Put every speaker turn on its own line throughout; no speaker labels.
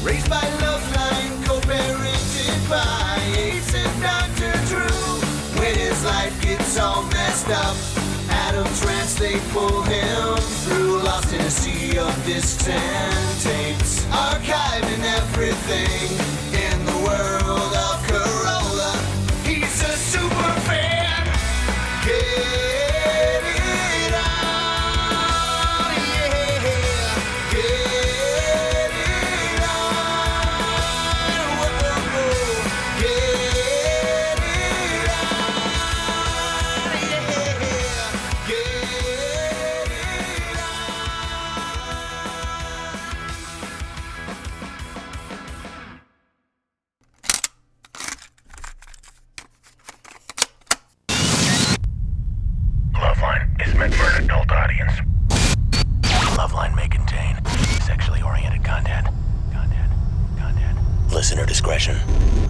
Raised by LoveLine, co-parented by Ace and Dr. Drew. When his life gets all messed up, Adam's rants, they pull him through. Lost in a sea of discs and tapes, archiving everything in the world of Carolla. He's a super fan. Get it on, yeah. Get it on, whoa. Get it on, yeah. Get it
LoveLine is meant for an adult audience. LoveLine may contain sexually oriented content. Listener discretion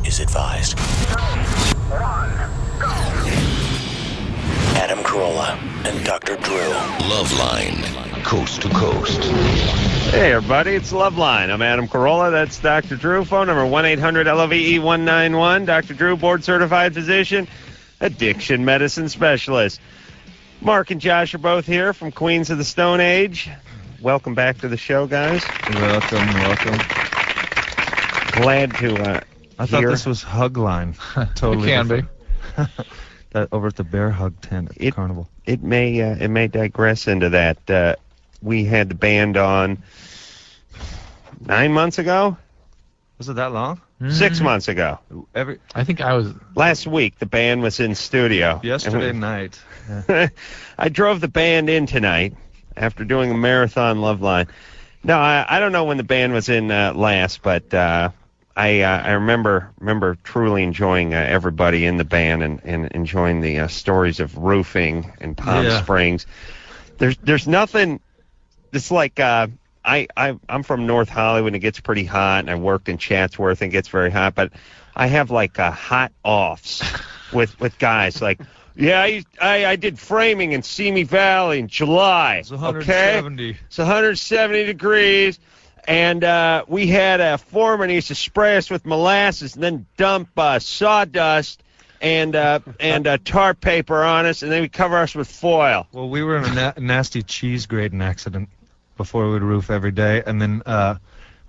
is advised. 2, 1, go! Adam Carolla and Dr. Drew. LoveLine, coast to coast.
Hey, everybody, it's LoveLine. I'm Adam Carolla. That's Dr. Drew. Phone number 1-800-LOVE-191. Dr. Drew, board-certified physician, addiction medicine specialist. Mark and Josh are both here from Queens of the Stone Age. Welcome back to the show, guys.
Welcome.
Glad to
I thought this was Hug Line. Totally.
It can be.
That over at the Bear Hug tent at the carnival.
It may digress into that. We had the band on 9 months ago.
Was it that long?
6 months ago.
I think I was...
Last week, the band was in studio.
Yesterday night.
Yeah. I drove the band in tonight after doing a marathon LoveLine. No, I don't know when the band was in last, but I remember truly enjoying everybody in the band and enjoying the stories of roofing in Palm Springs. There's nothing. It's like I'm from North Hollywood and it gets pretty hot, and I worked in Chatsworth and it gets very hot, but I have like hot offs with guys like. Yeah, I did framing in Simi Valley in July.
It's 170.
Okay? It's 170 degrees. And we had a foreman who used to spray us with molasses and then dump sawdust and tar paper on us, and then we'd cover us with foil.
Well, we were in a nasty cheese grating accident before we would roof every day, and then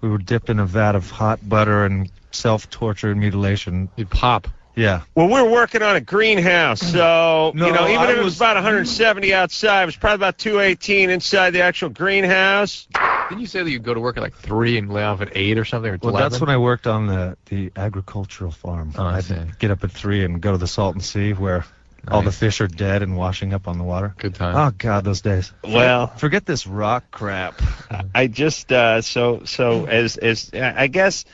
we were dipped in a vat of hot butter and self-torture and mutilation.
You'd pop.
Yeah.
Well, we were working on a greenhouse, so,
No,
even if it was about 170 outside, it was probably about 218 inside the actual greenhouse.
Didn't you say that you'd go to work at like 3 and lay off at 8 or something, or 11?
Well, that's when I worked on the agricultural farm.
Oh, I see.
I'd get up at 3 and go to the Salton Sea where all the fish are dead and washing up on the water.
Good time.
Oh, God, those days.
Well,
forget this rock crap.
I just, so as I guess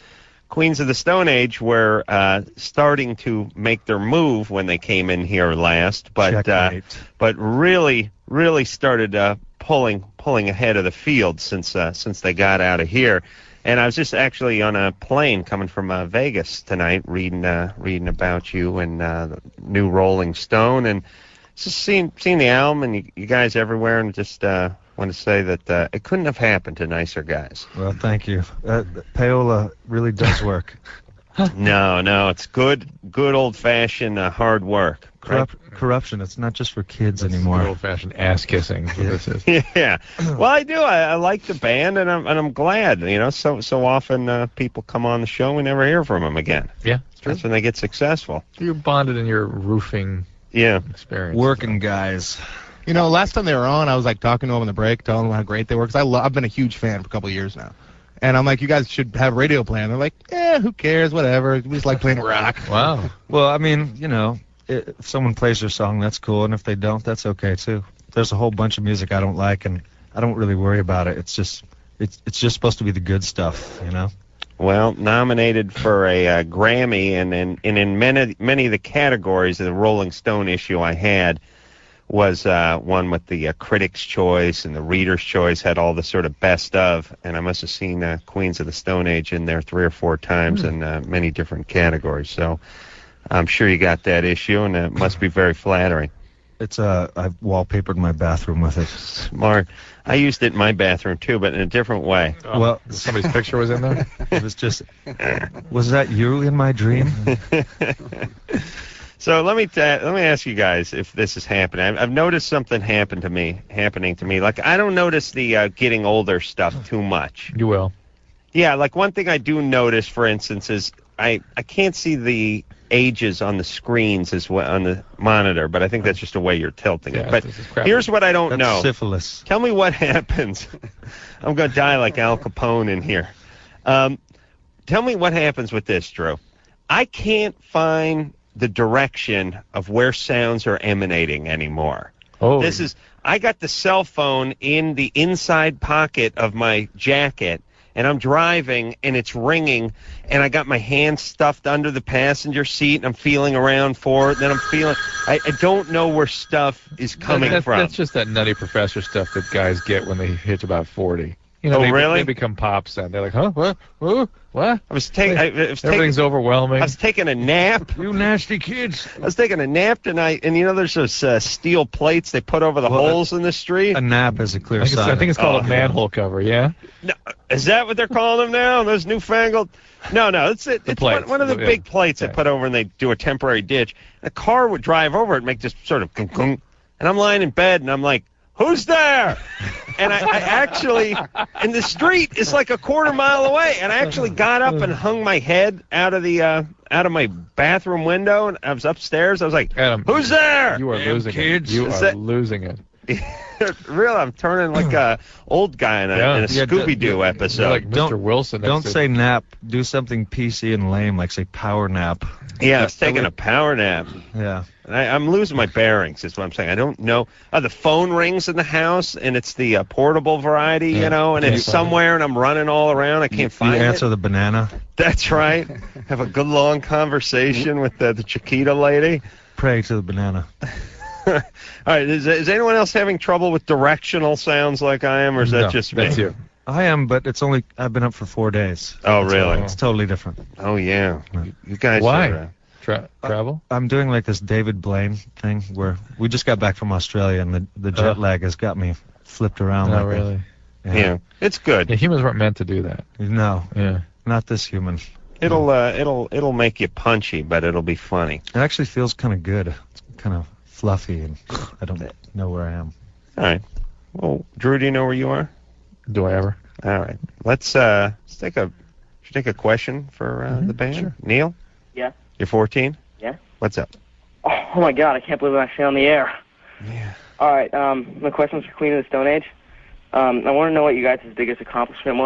Queens of the Stone Age were starting to make their move when they came in here last, but really started pulling ahead of the field since they got out of here. And I was just actually on a plane coming from Vegas tonight, reading about you and the new Rolling Stone, and just seeing the album and you guys everywhere, and just want to say that it couldn't have happened to nicer guys.
Well, thank you. Paola really does work.
No, it's good old-fashioned hard work.
Corruption. It's not just for kids anymore.
Good old-fashioned ass-kissing. This is.
Yeah. Well, I do. I like the band, and I'm glad. So often people come on the show, we never hear from them again.
Yeah, it's true.
That's when they get successful.
You're bonded in your roofing experience.
Working guys.
Last time they were on, I was like talking to them on the break, telling them how great they were, because I've been a huge fan for a couple of years now. And I'm like, you guys should have radio play. And they're like, who cares, whatever. We just like playing rock.
Wow.
Well, I mean, if someone plays your song, that's cool. And if they don't, that's okay, too. There's a whole bunch of music I don't like, and I don't really worry about it. It's just supposed to be the good stuff,
Well, nominated for a Grammy, and in many of the categories of the Rolling Stone issue I had was one with the Critics' Choice and the Reader's Choice, had all the sort of best of, and I must have seen Queens of the Stone Age in there 3 or 4 times in many different categories. So I'm sure you got that issue, and it must be very flattering.
I've wallpapered my bathroom with it.
Smart. I used it in my bathroom too, but in a different way.
Oh,
Well,
somebody's picture was in there.
It was just. Was that you in my dream?
So let me ask you guys if this is happening. I've noticed something happening to me. Like I don't notice the getting older stuff too much.
You will.
Yeah, like one thing I do notice, for instance, is I can't see the ages on the screens as well on the monitor, but I think that's just the way you're tilting it. But here's what I don't
That's
know.
syphilis.
Tell me what happens. I'm going to die like Al Capone in here. Tell me what happens with this, Drew. I can't find the direction of where sounds are emanating anymore.
Oh,
I got the cell phone in the inside pocket of my jacket, and I'm driving, and it's ringing, and I got my hand stuffed under the passenger seat, and I'm feeling around for it, and then I'm feeling, I don't know where stuff is coming from.
That's just that nutty professor stuff that guys get when they hit about 40. You know,
really?
They become pops then. They're like, huh? What? What?
I was taking.
Everything's overwhelming.
I was taking a nap.
You nasty kids.
I was taking a nap tonight, and you know, there's those steel plates they put over the holes in the street.
A nap is a clear sign.
I think it's called a manhole cover. Yeah.
No, is that what they're calling them now? Those newfangled? No, it's one of the big plates they put over, and they do a temporary ditch. A car would drive over it and make this sort of gunk, gunk, and I'm lying in bed, and I'm like, who's there? And I actually, and the street is like a quarter mile away, and I actually got up and hung my head out of my bathroom window, and I was upstairs. I was like,
Adam,
who's there?
You are losing it. You are losing it.
Really, I'm turning like a old guy in a Scooby-Doo episode.
You're like Mr. Wilson.
Don't say nap. Do something PC and lame, like say power nap.
Yeah, I was taking a power nap.
Yeah.
I'm losing my bearings, is what I'm saying. I don't know. The phone rings in the house, and it's the portable variety, you know, and it's somewhere, and I'm running all around. I can't find it.
You answer the banana.
That's right. Have a good long conversation with the Chiquita lady.
Pray to the banana.
All right. Is anyone else having trouble with directional sounds like I am, or is that just me?
That's you.
I am, but I've been up for 4 days.
Oh, really?
It's totally different.
Oh, yeah. You guys
Why?
are...
Travel?
I'm doing like this David Blaine thing where we just got back from Australia, and the jet lag has got me flipped around.
Oh, really?
Yeah. It's good.
Yeah, humans weren't meant to do that.
No.
Yeah.
Not this human.
It'll make you punchy, but it'll be funny.
It actually feels kind of good. It's kind of fluffy, and I don't know where I am.
All right. Well, Drew, do you know where you are?
Do I ever?
All right. Let's take a question for the band.
Sure.
Neil?
Yeah.
You're 14?
Yeah.
What's up?
Oh my God, I can't believe I'm actually on the air.
Yeah.
All right, my question's for Queen of the Stone Age. I want to know what you guys' biggest accomplishment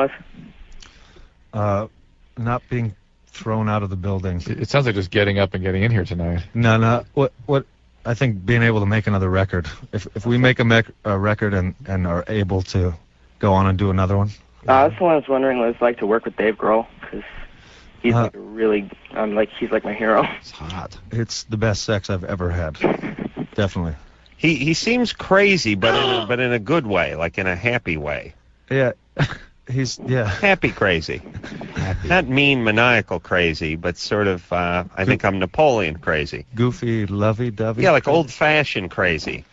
was.
Not being thrown out of the building.
It sounds like just getting up and getting in here tonight.
No. What? I think being able to make another record. If we make a record and are able to go on and do another one.
That's the one I was wondering what it's like to work with Dave Grohl, because he's like he's like my hero.
It's hot. It's the best sex I've ever had. Definitely.
He seems crazy, but in a good way, like in a happy way.
Yeah. He's
happy crazy. Not mean maniacal crazy, but sort of I think I'm Napoleon crazy.
Goofy, lovey-dovey.
Yeah, like old-fashioned crazy.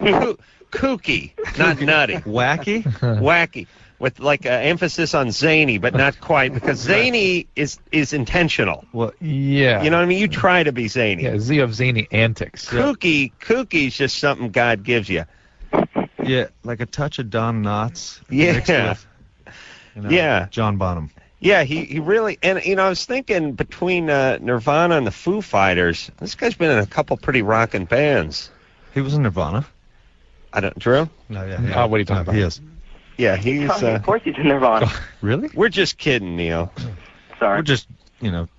Kooky, not nutty.
Wacky?
Wacky. With like an emphasis on zany, but not quite, because zany is intentional.
Well, yeah.
You know what I mean? You try to be zany.
Yeah, Z of zany antics.
Kooky's just something God gives you.
Yeah, like a touch of Don Knotts.
Yeah.
Mixed with, John Bonham.
Yeah, he really, and I was thinking between Nirvana and the Foo Fighters, this guy's been in a couple pretty rockin' bands.
He was in Nirvana.
Drew?
No, yeah.
What are you talking about?
He is.
Yeah, he's.
Of course he's in Nirvana.
Really?
We're just kidding, Neil.
Sorry.
We're just,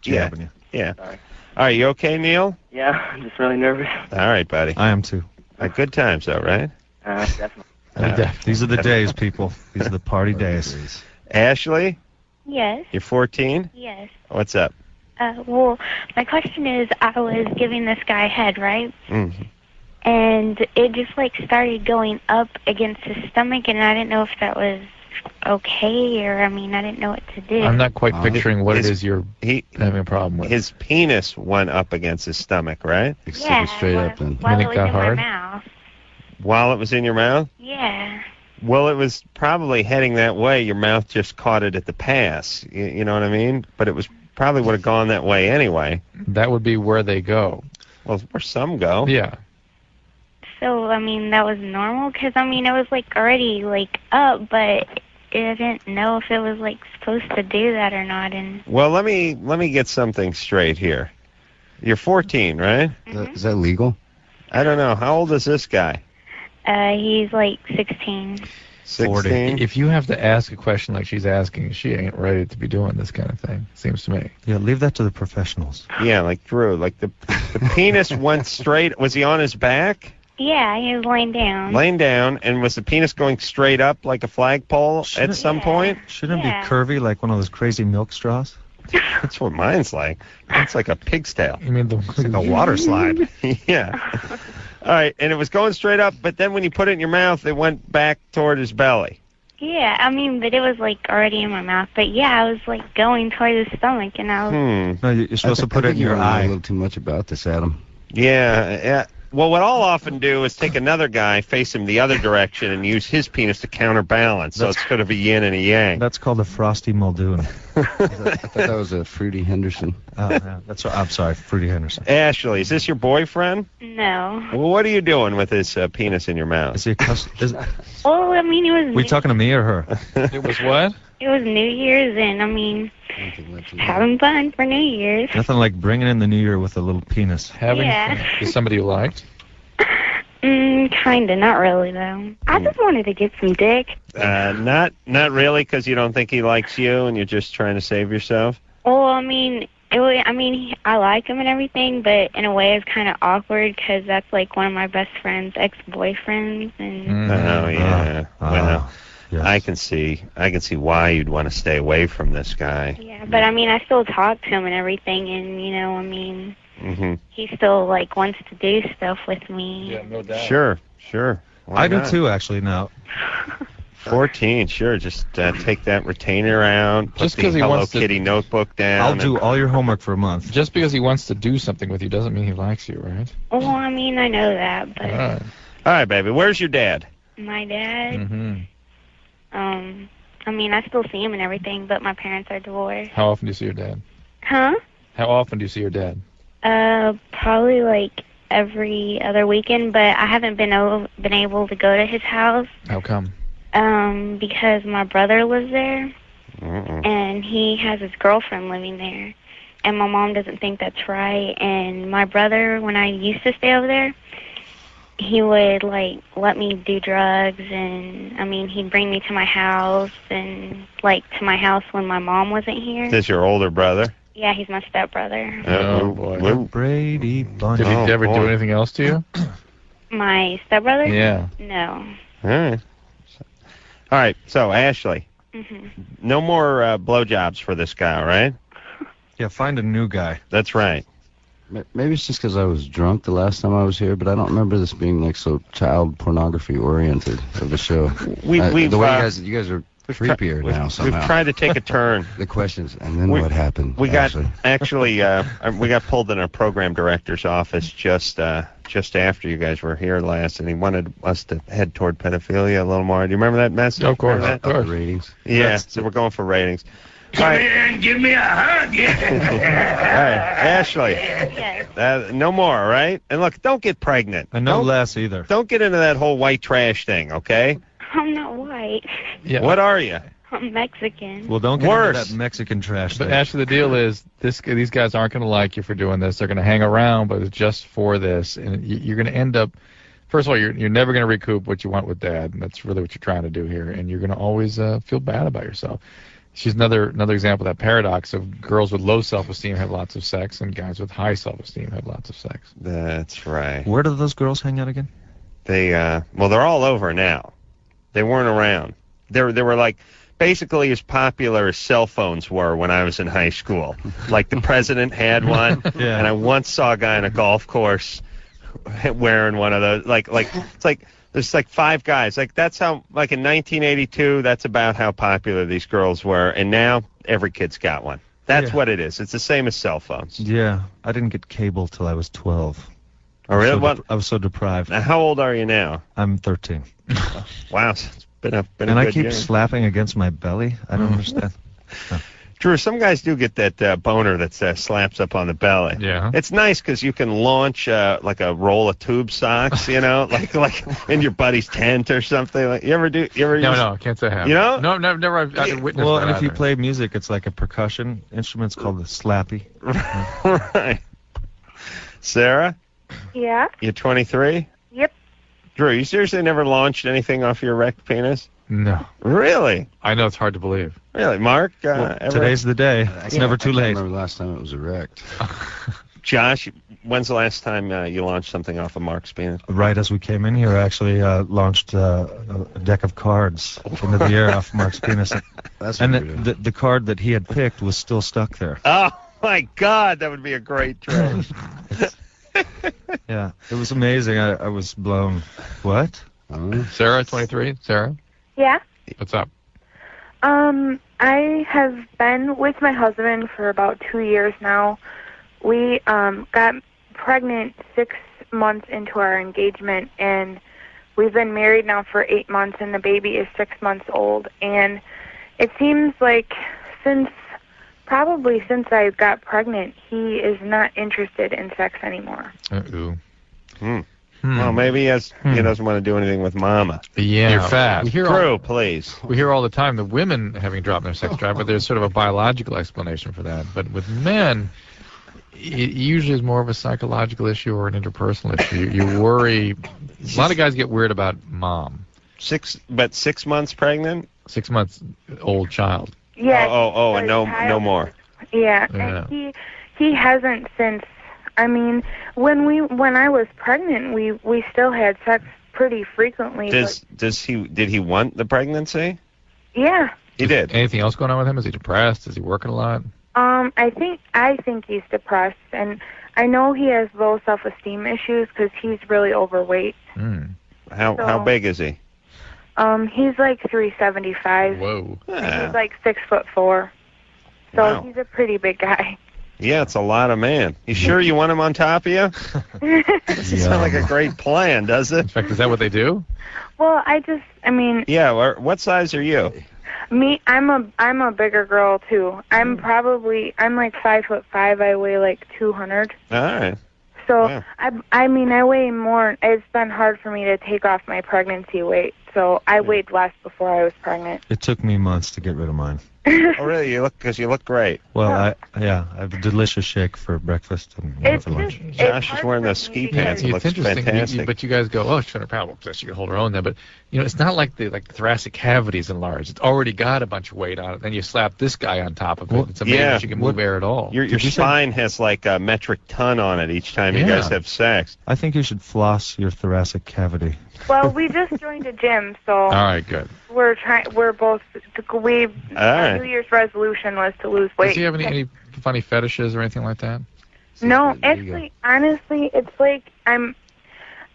jabbing you.
Yeah.
Sorry.
All right, you okay, Neil?
Yeah, I'm just really nervous.
All right, buddy.
I am too.
Good times, though, right?
Definitely.
These are the days, people. These are the party days.
Ashley,
Yes.
you're 14?
Yes.
What's up?
Well, my question is, I was giving this guy head, right?
Mm-hmm.
And it just, started going up against his stomach, and I didn't know if that was okay, or, I didn't know what to do.
I'm not quite picturing what it is you're having a problem with.
His penis went up against his stomach, right?
Yeah,
straight up then.
while it was
that
in
hard?
my mouth.
While it was in your mouth?
Yeah.
Well, it was probably heading that way. Your mouth just caught it at the pass. You know what I mean? But it was probably would have gone that way anyway.
That would be where they go.
Well, where some go.
Yeah.
So, I mean, that was normal? Because, I mean, it was, like, already, like, up, but I didn't know if it was, like, supposed to do that or not. And
Well, let me get something straight here. You're 14, right?
Is that legal?
I don't know. How old is this guy?
he's, like, 16.
16?
If you have to ask a question like she's asking, she ain't ready to be doing this kind of thing, seems to me.
Yeah, leave that to the professionals.
Yeah, like Drew. Like the penis went straight. Was he on his back?
Yeah, he was laying down.
Laying down, and was the penis going straight up like a flagpole at some point?
Shouldn't it be curvy like one of those crazy milk straws?
That's what mine's like. It's like a pig's tail.
You mean
It's like a water slide.
Yeah. All right, and it was going straight up, but then when you put it in your mouth, it went back toward his belly.
Yeah, I mean, but it was, like, already in my mouth. But, yeah, I was, like, going toward his stomach, and I was...
No, you're supposed to put it in your
I
eye.
know a little too much about this, Adam.
Yeah. Well, what I'll often do is take another guy, face him the other direction, and use his penis to counterbalance. So it's sort of a yin and a yang.
That's called a frosty Muldoon.
I thought that was a Fruity Henderson.
Yeah, that's what, I'm sorry, Fruity Henderson.
Ashley, is this your boyfriend?
No.
Well, what are you doing with his penis in your mouth?
Is he
Well, I mean, it was...
we talking to me or her?
It was what?
It was New Year's, and, I mean, having fun for New Year's.
Nothing like bringing in the new year with a little penis.
Having
Yeah.
is somebody you liked?
Kinda, not really, though. I just wanted to get some dick.
Not really, because you don't think he likes you, and you're just trying to save yourself.
Well, I mean, I like him and everything, but in a way it's kind of awkward because that's like one of my best friend's ex-boyfriends, and
Oh yeah. Well,
yes.
I can see why you'd want to stay away from this guy.
yeah. But I mean, I still talk to him and everything, and you know, I mean,
Mm-hmm.
he still like wants to do stuff with me.
Yeah, no doubt.
Sure. Why
I do
not?
too, actually, now.
14, sure. Just take that retainer out, put
Just
the
'cause he
Hello
wants to-
Kitty notebook down.
I'll do all your homework for a month.
Just because he wants to do something with you doesn't mean he likes you, right?
Well, I mean, I know that, but
All right.
All right, baby. Where's your dad?
my dad,
Mm-hmm.
I mean, I still see him and everything, but my parents are divorced.
How often do you see your dad?
Huh?
How often do you see your dad?
Probably like every other weekend, but I haven't been able to go to his house.
How come?
Because my brother lives there,
Mm-mm.
and he has his girlfriend living there, and my mom doesn't think that's right. And my brother, when I used to stay over there, he would like let me do drugs, and I mean, he'd bring me to my house, and like to my house when my mom wasn't here.
Is this your older brother?
Yeah, he's my stepbrother.
Oh, boy.
Brady Bunch.
Did he ever
boy.
do anything else to you?
My stepbrother?
Yeah.
No.
All right. So, Ashley,
hmm
no more blowjobs for this guy, all right?
Yeah, find a new guy.
That's right.
Maybe it's just because I was drunk the last time I was here, but I don't remember this being like so child pornography oriented of a show. the way you guys are creepier now somehow.
We've tried to take a turn.
The questions, and then what happened?
We got
Ashley?
we got pulled in our program director's office just after you guys were here last, and he wanted us to head toward pedophilia a little more. Do you remember that message?
Of course.
Remember that?
Up the ratings.
Yeah. So we're going for ratings.
Come here and give me a hug.
All right, Ashley.
Yes.
No more, all right? And look, don't get pregnant.
And no
Don't-
less either.
Don't get into that whole white trash thing, okay?
I'm not white.
Yeah.
What are you?
I'm Mexican.
Well, don't get
Worse.
into that Mexican trash
But
thing.
Ashley, the deal is these guys aren't going to like you for doing this. They're going to hang around, but it's just for this, and you're going to end up. First of all, you're never going to recoup what you want with Dad, and that's really what you're trying to do here. And you're going to always feel bad about yourself. She's another example of that paradox of girls with low self-esteem have lots of sex, and guys with high self-esteem have lots of sex.
That's right.
Where do those girls hang out again?
They're all over now. They weren't around. They were like basically as popular as cell phones were when I was in high school. Like the president had one,
Yeah.
and I once saw a guy on a golf course wearing one of those. Like it's like there's like 5 guys. Like that's how like in 1982, that's about how popular these girls were, and now every kid's got one. That's
Yeah.
what it is. It's the same as cell phones.
Yeah, I didn't get cable till I was 12.
Oh, really?
I was so deprived.
Now, how old are you now?
I'm 13.
Wow, it's been a
And I
good
keep
year.
slapping against my belly. I don't understand.
Drew, some guys do get that boner that slaps up on the belly.
Yeah.
It's nice because you can launch like a roll of tube socks, like in your buddy's tent or something. Like, you ever
No, can't say I have.
You know?
No, never. I've witnessed
Well,
that
and if you
either.
play music, it's like a percussion instrument. It's called the slappy.
Right. Sarah,
Yeah.
you're 23?
Yep.
Drew, you seriously never launched anything off your erect penis?
No.
Really?
I know it's hard to believe.
Really? Mark,
Well,
ever?
today's the day. It's never too
I
late.
can't remember the last time it was erect.
Josh, when's the last time you launched something off of Mark's penis?
Right as we came in here, I actually launched a deck of cards into the air off Mark's penis.
That's
And
what we're doing.
the card that he had picked was still stuck there.
Oh, my God, that would be a great trick.
Yeah, it was amazing. I was blown. What?
Sarah, 23. Sarah,
Yeah.
what's up?
I have been with my husband for about 2 years now. We got pregnant 6 months into our engagement, and we've been married now for 8 months, and the baby is 6 months old. And it seems like since I got pregnant, he is not interested in sex anymore.
Ooh.
Well, maybe he doesn't want to do anything with Mama.
Yeah. You're fat.
Drew, please.
We hear all the time the women having dropped their sex drive, but there's sort of a biological explanation for that. But with men, it usually is more of a psychological issue or an interpersonal issue. You worry. A lot of guys get weird about mom.
6 months pregnant?
6 months old child.
Yeah.
And no more.
Yeah.
Yeah.
And he hasn't since. I mean, when I was pregnant, we still had sex pretty frequently.
Did he want the pregnancy?
Yeah.
He did.
Anything else going on with him? Is he depressed? Is he working a lot?
I think he's depressed, and I know he has low self-esteem issues because he's really overweight.
How big is he?
He's like 375.
Whoa.
And he's like 6'4". So
Wow.
he's a pretty big guy.
Yeah, it's a lot of man. You sure you want him on top of you? Doesn't sound like a great plan, does it?
In fact, is that what they do?
Well, I mean,
Yeah. What size are you?
me, I'm a bigger girl too. I'm like 5'5". I weigh like 200.
All right.
So
Wow.
I mean, I weigh more. It's been hard for me to take off my pregnancy weight. So I weighed less before I was pregnant.
It took me months to get rid of mine.
Oh, really? You look great.
Well, I have a delicious shake for breakfast and one
It's
for lunch.
just-
Josh is wearing those ski pants. It
It's
looks
interesting,
fantastic.
but you guys go, oh, she's 200 pounds. Well, she can hold her own then. But, it's not like the thoracic cavity is enlarged. It's already got a bunch of weight on it. Then you slap this guy on top of it.
Well,
It's amazing
yeah.
she can move air at all.
Your spine has like a metric ton on it each time you
Yeah.
guys have sex.
I think you should floss your thoracic cavity.
Well, we just joined a gym, so
All right, good.
we're both. Our
right.
New Year's resolution was to lose weight.
Does he have any funny fetishes or anything like that?
No,
There you go.
actually, honestly, it's like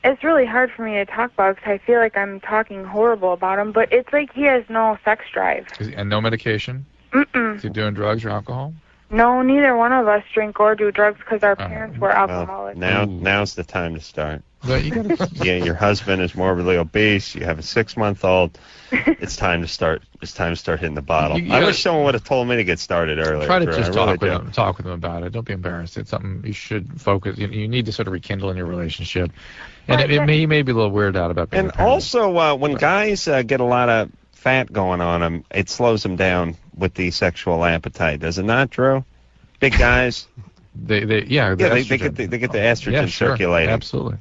it's really hard for me to talk about because I feel like I'm talking horrible about him, but it's like he has no sex drive.
And no medication?
Mm-mm.
Is he doing drugs or alcohol?
No, neither one of us drink or do drugs because our parents were
Well,
alcoholics.
now's the time to start.
But you gotta,
Yeah, your husband is morbidly obese. You have a 6-month-old. It's time to start. It's time to start hitting the bottle.
You
I
gotta-
wish someone would have told me to get started earlier.
try to
Drew.
just
I really
talk with him about it. Don't be embarrassed. It's something you should focus. You need to sort of rekindle in your relationship. And
But
he may be a little weirded out about being
And
a parent.
also, when guys get a lot of fat going on them, it slows them down with the sexual appetite. Does it not, Drew? Big guys.
They
They get the estrogen
yeah, sure.
circulating.
Absolutely.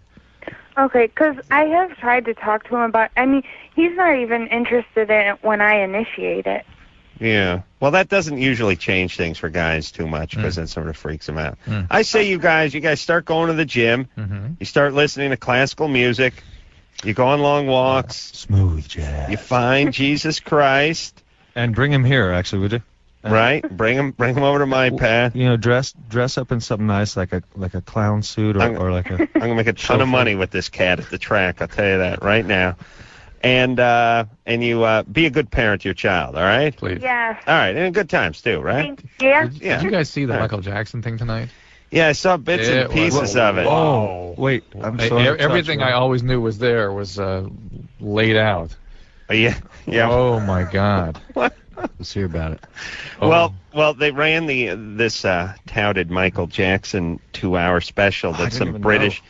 Okay, because I have tried to talk to him about. I mean, he's not even interested in it when I initiate it.
Yeah. Well, that doesn't usually change things for guys too much because it sort of freaks them out.
Mm.
I say you guys start going to the gym.
Mm-hmm.
You start listening to classical music. You go on long walks.
Smooth jazz.
You find Jesus Christ.
And bring him here, actually, would you?
Right? Bring him over to my path.
Dress up in something nice, like a clown suit or like a.
I'm gonna make a ton of money with this cat at the track. I'll tell you that right now. And you be a good parent to your child. All right?
Please.
Yeah.
All right, and good times too, right?
Yeah.
Yeah.
Did you guys see the
All right.
Michael Jackson thing tonight?
Yeah, I saw bits and pieces of it.
Oh, wait. I'm sorry.
Everything I always knew was there was laid out.
Yeah.
Oh, my God.
Let's hear about it.
Well, they ran this touted Michael Jackson 2-hour special that some British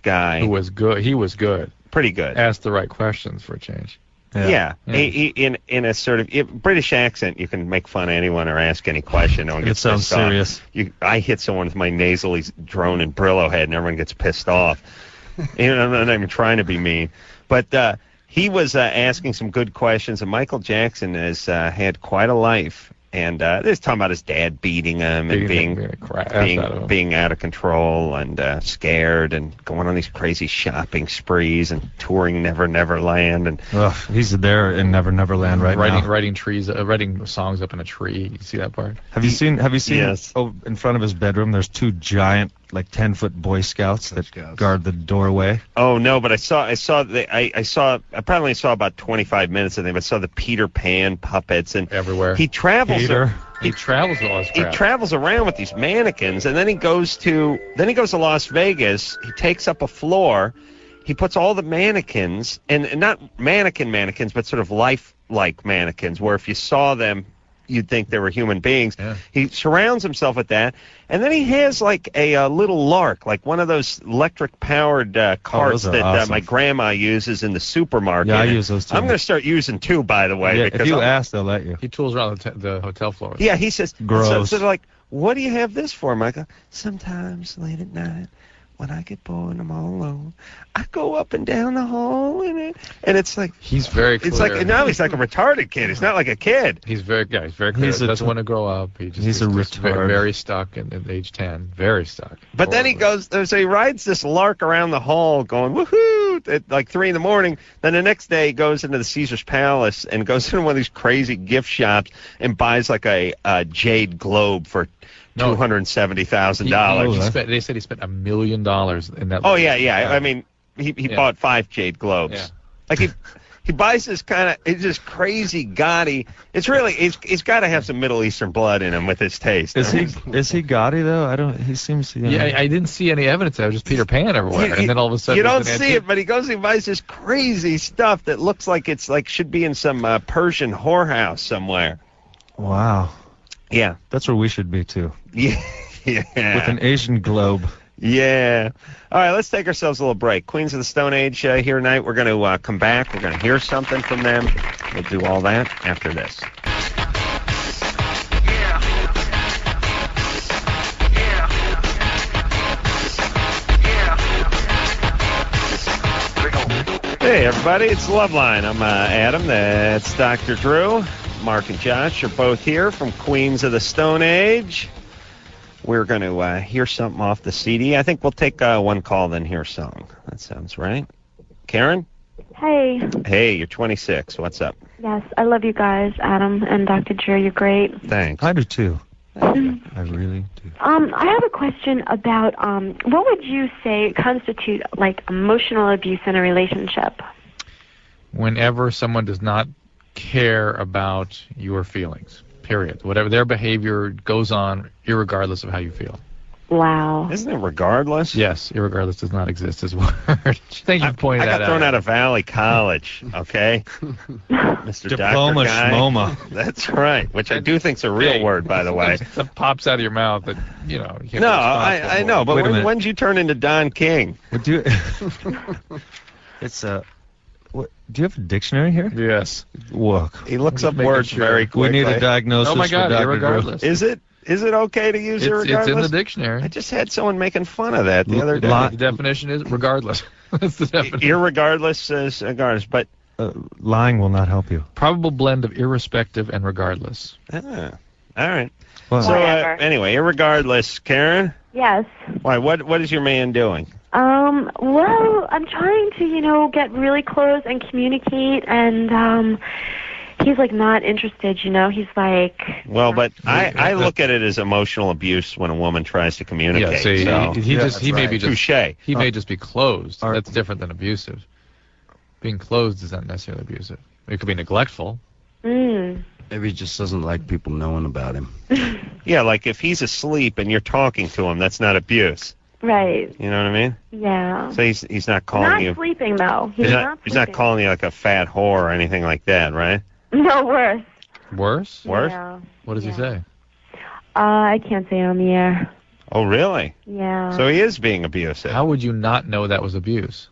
guy
who was good. He was good.
Pretty good.
Asked the right questions for a change.
Yeah. He, in a sort of British accent, you can make fun of anyone or ask any question. No one gets
sounds serious.
I hit someone with my nasally drone and Brillo head, and everyone gets pissed off. I'm not even trying to be mean, but he was asking some good questions, and Michael Jackson has had quite a life. And they're talking about his dad beating him and being out of control and scared and going on these crazy shopping sprees and touring Never Never Land. And
he's there in Never Never Land now.
Writing songs up in a tree. You see that part?
Have you seen?
Yes.
Oh, in front of his bedroom, there's 2 giant, like 10-foot Boy Scouts that guard the doorway.
Oh no, but I probably saw about 25 minutes of them. I saw the Peter Pan puppets and
everywhere.
He travels.
He travels with all his crap.
He travels around with these mannequins, and then he goes to Las Vegas. He takes up a floor. He puts all the mannequins, and not mannequins, but sort of lifelike mannequins, where if you saw them, you'd think they were human beings. Yeah. He surrounds himself with that, and then he has like a little lark, like one of those electric-powered carts that
awesome.
My grandma uses in the supermarket.
Yeah, I use those too.
I'm going to start using 2, by the way.
Yeah,
because
if you ask, they'll let you.
He tools around the hotel floor.
Yeah, he says,
gross.
So they're like, what do you have this for, Michael? Sometimes late at night, when I get bored and I'm all alone, I go up and down the hall in it, and it's like
he's very clear.
It's like now he's like a retarded kid. He's not like a kid.
He's very clear. He doesn't want to grow up. He's a retard. Very stuck at age 10. Very stuck.
But then he goes, so he rides this lark around the hall, going woohoo at like 3 a.m. Then the next day he goes into the Caesar's Palace and goes into one of these crazy gift shops and buys like a jade globe for $270,000.
They said he spent $1 million in that.
Oh yeah. I mean, he bought 5 jade globes.
Yeah.
Like he buys this it's just crazy gaudy. It's really he's got to have some Middle Eastern blood in him with his taste.
Is he gaudy though? He seems.
Yeah, I didn't see any evidence. It was just Peter Pan everywhere, and then all of a sudden
you don't see it. But he goes and buys this crazy stuff that looks like it's like should be in some Persian whorehouse somewhere.
Wow.
Yeah,
that's where we should be too.
Yeah.
With an Asian globe.
Yeah. All right, let's take ourselves a little break. Queens of the Stone Age here tonight. We're going to come back. We're going to hear something from them. We'll do all that after this. Hey, everybody. It's LoveLine. I'm Adam. That's Dr. Drew. Mark and Josh are both here from Queens of the Stone Age. We're going to hear something off the CD. I think we'll take one call, then hear a song. That sounds right. Karen?
Hey.
Hey, you're 26. What's up?
Yes, I love you guys, Adam and Dr. Drew. You're great.
Thanks.
I do, too. I really do.
I have a question about what would you say constitute, like, emotional abuse in a relationship?
Whenever someone does not care about your feelings, period. Whatever their behavior goes on, irregardless of how you feel.
Wow.
Isn't it regardless?
Yes, irregardless does not exist as a word. Thank you for pointing that out.
I got thrown out of Valley College, okay? Mr.
Diploma
Dr. Guy.
schmoma.
That's right, which I do think's a real word, by the way.
That pops out of your mouth that, you know. You can't
no, I know, but when did you turn into Don King?
It's a... What, do you have a dictionary here?
Yes.
Look.
He looks up words very quickly.
We need a diagnosis.
Oh my God, irregardless.
Is it okay to use irregardless?
It's in the dictionary.
I just had someone making fun of that the other day.
The definition is regardless. That's the definition.
Irregardless is regardless, but
lying will not help you.
Probable blend of irrespective and regardless.
All right.
Well,
so anyway, irregardless, Karen?
Yes.
Why? What is your man doing?
Well, I'm trying to, get really close and communicate, and he's like not interested. He's like.
Well, but I look at it as emotional abuse when a woman tries to communicate.
Yeah, he may be just
touche.
He may just be closed. That's different than abusive. Being closed is not necessarily abusive. It could be neglectful.
Maybe he just doesn't like people knowing about him.
Yeah, like if he's asleep and you're talking to him, that's not abuse.
Right.
You know what I mean?
Yeah.
So he's not calling you.
Not sleeping though. He's
not calling you like a fat whore or anything like that, right?
No, worse.
Worse?
Worse?
Yeah.
What does he say?
I can't say on the air.
Oh, really?
Yeah.
So he is being abusive.
How would you not know that was abuse?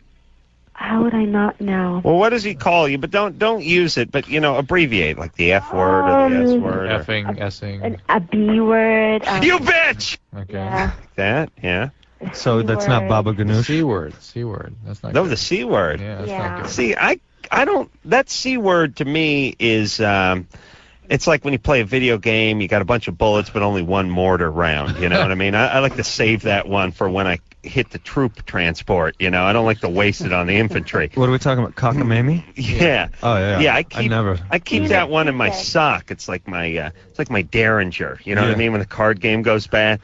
How would I not know?
Well, what does he call you? But don't use it. But abbreviate like the F word or the S word.
Effing, essing.
A B word.
You bitch.
Okay.
Yeah.
Like that, yeah.
So that's not Baba Ganoush.
C word. C word. That's not.
No,
good.
the C word.
Yeah, that's not good.
See, I don't. That C word to me is. It's like when you play a video game, you got a bunch of bullets, but only one mortar round. You know what I mean? I like to save that one for when I hit the troop transport. I don't like to waste it on the infantry.
What are we talking about? Cockamamie?
Yeah.
Oh yeah.
Yeah, I keep that one in my sock. It's like my Derringer. You know what I mean? When the card game goes bad,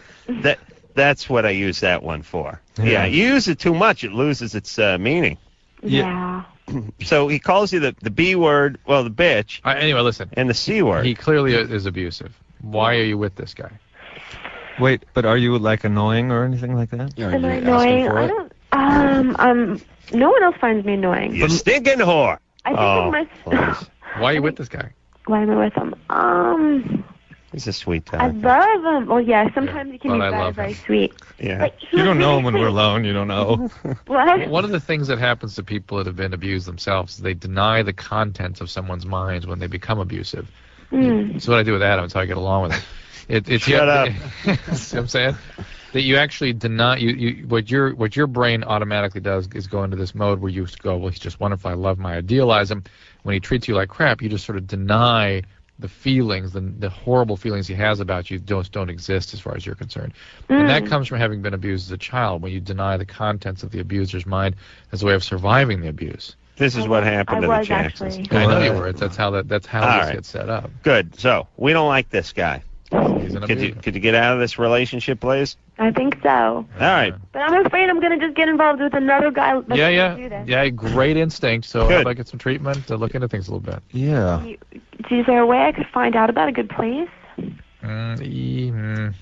that's what I use that one for. Yeah, you use it too much, it loses its meaning.
Yeah.
So he calls you the B word, well, the bitch.
Anyway, listen.
And the C word.
He clearly is abusive. Why are you with this guy?
Wait, but are you like annoying or anything like that?
Yeah,
Am I annoying? I don't. No one else finds me annoying.
You stinking whore.
I think of my.
Why are you with this guy?
Why am I with him?
He's a sweet guy.
I love him. Well, yeah, sometimes he can be very, very sweet.
Yeah.
Like,
You don't know him when we're alone. You don't know.
What?
One of the things that happens to people that have been abused themselves is they deny the contents of someone's minds when they become abusive. That's what I do with Adam. That's how I get along with it.
Shut up.
See what I'm saying? That you actually deny what your brain automatically does is go into this mode where you go, well, he's just wonderful. I love him. I idealize him. When he treats you like crap, you just sort of deny the feelings, the horrible feelings he has about you don't exist as far as you're concerned. And that comes from having been abused as a child, when you deny the contents of the abuser's mind as a way of surviving the abuse.
This is what happened to the Jacksons.
I know you were. That's how this gets set up.
Good. So we don't like this guy.
He's an abuser.
Could you get out of this relationship, please?
I think so.
All right.
But I'm afraid I'm going to just get involved with another guy.
Yeah, great instinct. So
Good.
how about get some treatment to look into things a little bit?
Yeah.
Is there a way I could find out about a good place?
You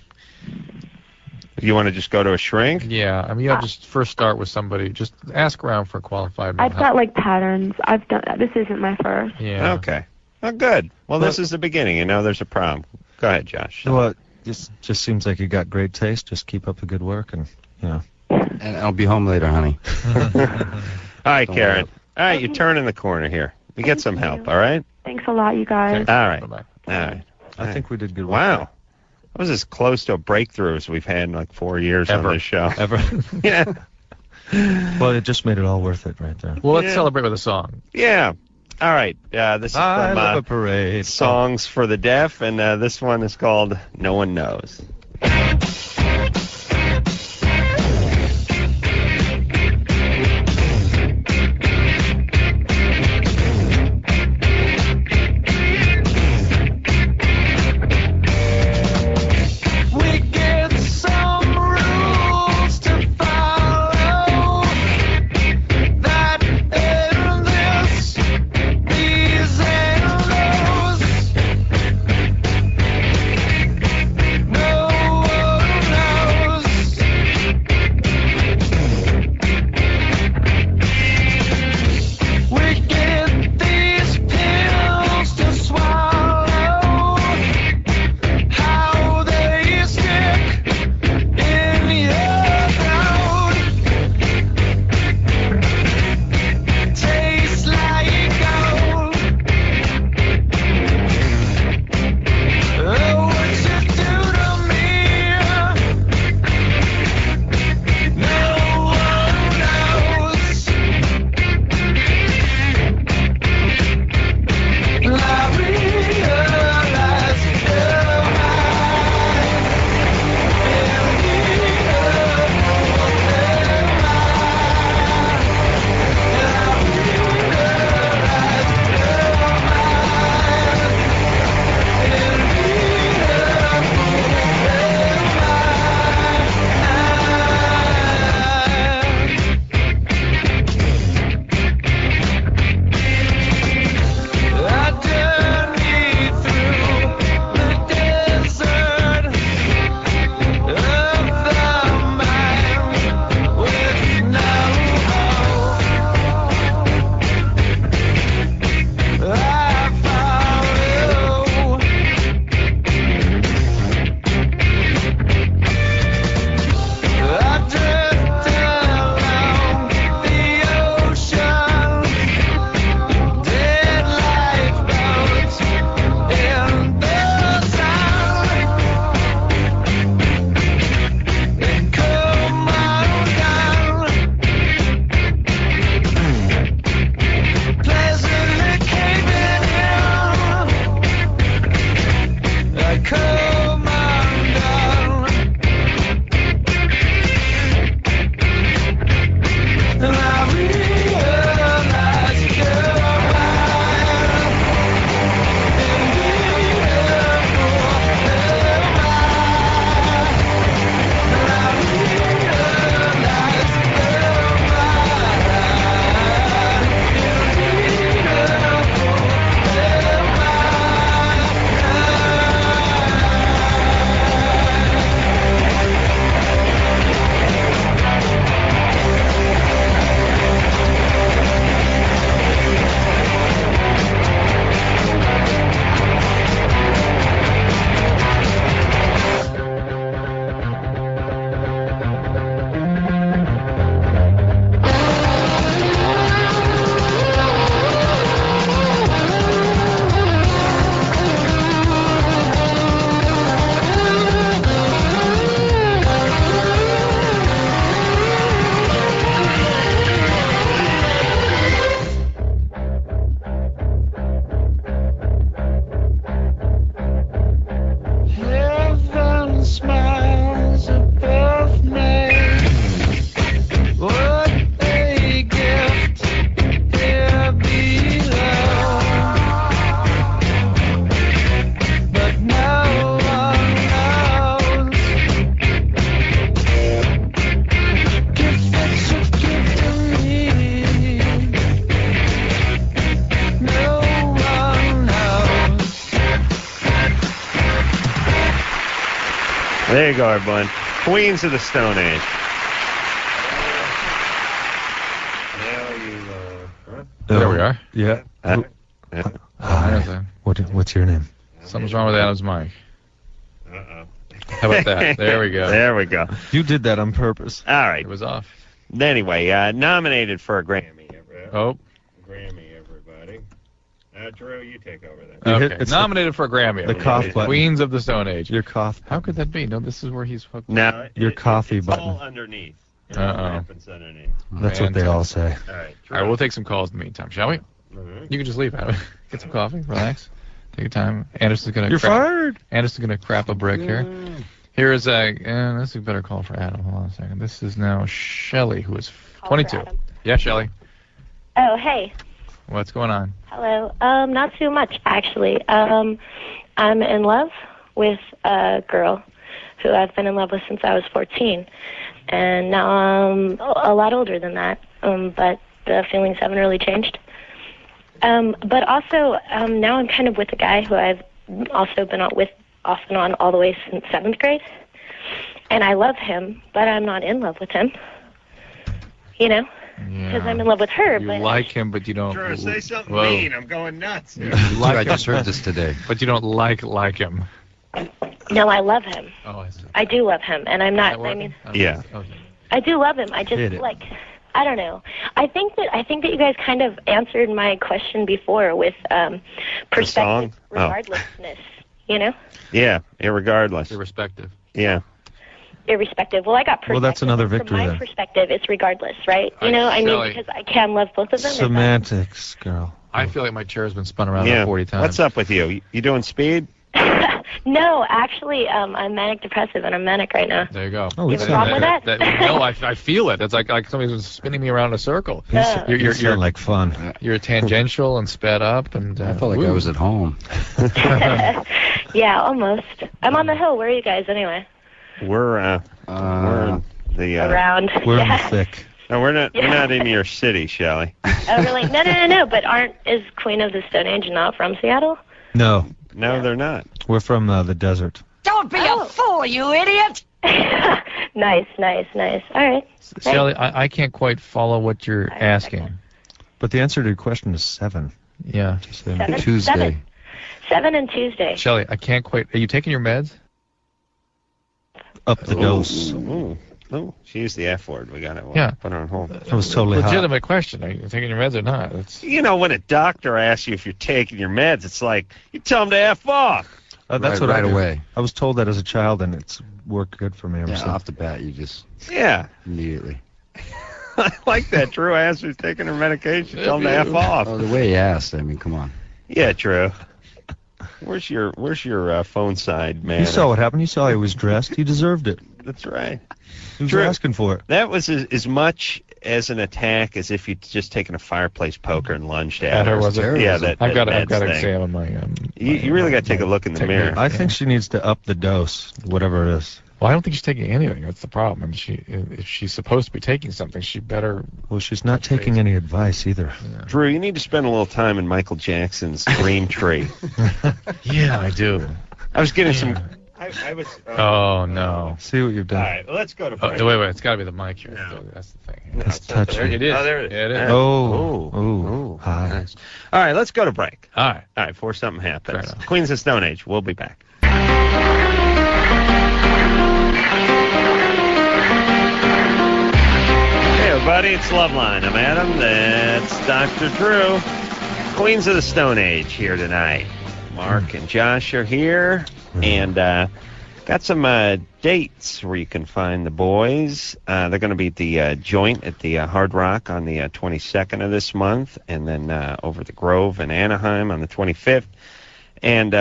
want to just go to a shrink?
Yeah, I mean, you'll just first start with somebody. Just ask around for qualified mental
I've got like patterns. I've done. This isn't my first.
Yeah.
Okay. Oh, good. Well, this is the beginning. There's a problem. Go ahead, Josh.
Well, it just seems like you got great taste. Just keep up the good work, and
And I'll be home later, honey.
All right, Karen. All right, you're turning the corner here. You get some help, all right?
Thanks a lot, you guys.
All right.
Bye-bye.
All right.
I think we did good work.
Wow. That was as close to a breakthrough as we've had in like 4 years on this show.
Ever.
Yeah.
Well, it just made it all worth it right there.
Well, let's celebrate with a song.
Yeah. All right. This is
I
from
love a parade.
Songs for the Deaf, and this one is called No One Knows.
No
There you go, everyone. Queens of the Stone Age.
There we are.
Yeah.
Hi.
What's your name?
Something's wrong with Adam's mic. Uh-oh. How about that? There we go.
There we go.
You did that on purpose.
All right.
It was off.
Anyway, nominated for a Grammy.
Oh.
Grammy, everybody. Drew, you take over then.
Okay. It's nominated for a Grammy.
The cough button.
Queens of the Stone Age.
Your cough.
How could that be? No, this is where he's hooked.
No,
your coffee
it's
button.
all underneath.
Underneath.
That's what they all say.
All right,
we'll take some calls in the meantime, shall we?
Mm-hmm.
You can just leave, Adam. Get some coffee, relax, take your time. Anderson's gonna.
You're fired.
Anderson's gonna crap a brick here. Here is this is a better call for Adam. Hold on a second. This is now Shelly, who is 22. Yeah, Shelly.
Oh, hey.
What's going on?
Hello. Not too much, actually. I'm in love with a girl who I've been in love with since I was 14. And now I'm a lot older than that, but the feelings haven't really changed. But also, now I'm kind of with a guy who I've also been with off and on all the way since 7th grade. And I love him, but I'm not in love with him. You know? Because I'm in love with her.
You
but
like him, but you don't...
Drew, say something
Whoa.
mean. I'm going nuts.
You like
I
him,
just heard this today.
but you don't like him.
No, I love him.
Oh, I see.
I do love him, and I'm not... I mean,
Yeah.
Okay.
I do love him. I just, like... I don't know. I think that you guys kind of answered my question before with perspective regardlessness, you know?
Yeah, irregardless.
Irrespective.
Yeah.
Irrespective. Well, I got perspective.
Well, that's another victory
From my
then.
perspective, it's regardless, right? You know, I mean, because I can love both of them.
Semantics, girl.
I feel like my chair's been spun around about 40 times.
What's up with you? You doing speed?
No, actually, I'm manic depressive, and I'm manic right now.
There you go.
Oh, you have a problem with that?
No, I feel it. It's like somebody's spinning me around in a circle.
You're like fun.
You're tangential and sped up, and
I felt like I was at home.
Yeah, almost. I'm on the hill. Where are you guys anyway?
We're in the
around.
We're in the thick.
No, we're not. We're not in your city, Shelley.
Oh, really? No. But is Queen of the Stone Age not from Seattle?
No.
No, they're not.
We're from the desert.
Don't be a fool, you idiot!
Nice. All right.
Shelley, I can't quite follow what you're asking.
But the answer to your question is 7.
Yeah.
Tuesday.
7 and Tuesday.
Shelley, I can't quite... Are you taking your meds?
Up the dose.
Ooh, she used the F word. We got to put her on hold.
That was totally
legitimate question. Are you taking your meds or not?
You know, when a doctor asks you if you're taking your meds, it's like, you tell them to F off.
That's what
right
I do.
away.
I was told that as a child, and it's worked good for me ever since.
Off the bat, you just...
Yeah.
Immediately.
I like that. Drew asked who's taking her medication. Tell them to F off.
Oh, the way he asked, I mean, come on.
Yeah, Drew. Where's your phone side, man?
You saw what happened. You saw he was dressed. He deserved it.
That's right.
He was asking for it.
That was as much as an attack as if you'd just taken a fireplace poker and lunged at her.
Was it?
Yeah,
I've got to examine my...
you really got to take a look in the mirror.
I think she needs to up the dose, whatever it is.
Well, I don't think she's taking anything. That's the problem. I mean, if she's supposed to be taking something, she better...
Well, she's not taking any advice either.
Yeah.
Drew, you need to spend a little time in Michael Jackson's Dream Tree.
Yeah, I do.
I was getting some... I was...
Oh, no.
See what you've done.
All right, let's go to break.
Wait, it's got to be the mic here. No. That's the thing.
It's touchy.
There it is.
Oh, there it is.
Yeah, it is.
Oh. Hi.
Nice. All right, let's go to break.
All right,
before something happens. Queens of Stone Age. We'll be back. Hey, everybody, it's LoveLine. I'm Adam. That's Dr. Drew. Queens of the Stone Age here tonight. Mark and Josh are here, and got some dates where you can find the boys. They're going to be at the Joint at the Hard Rock on the 22nd of this month, and then over the Grove in Anaheim on the 25th, and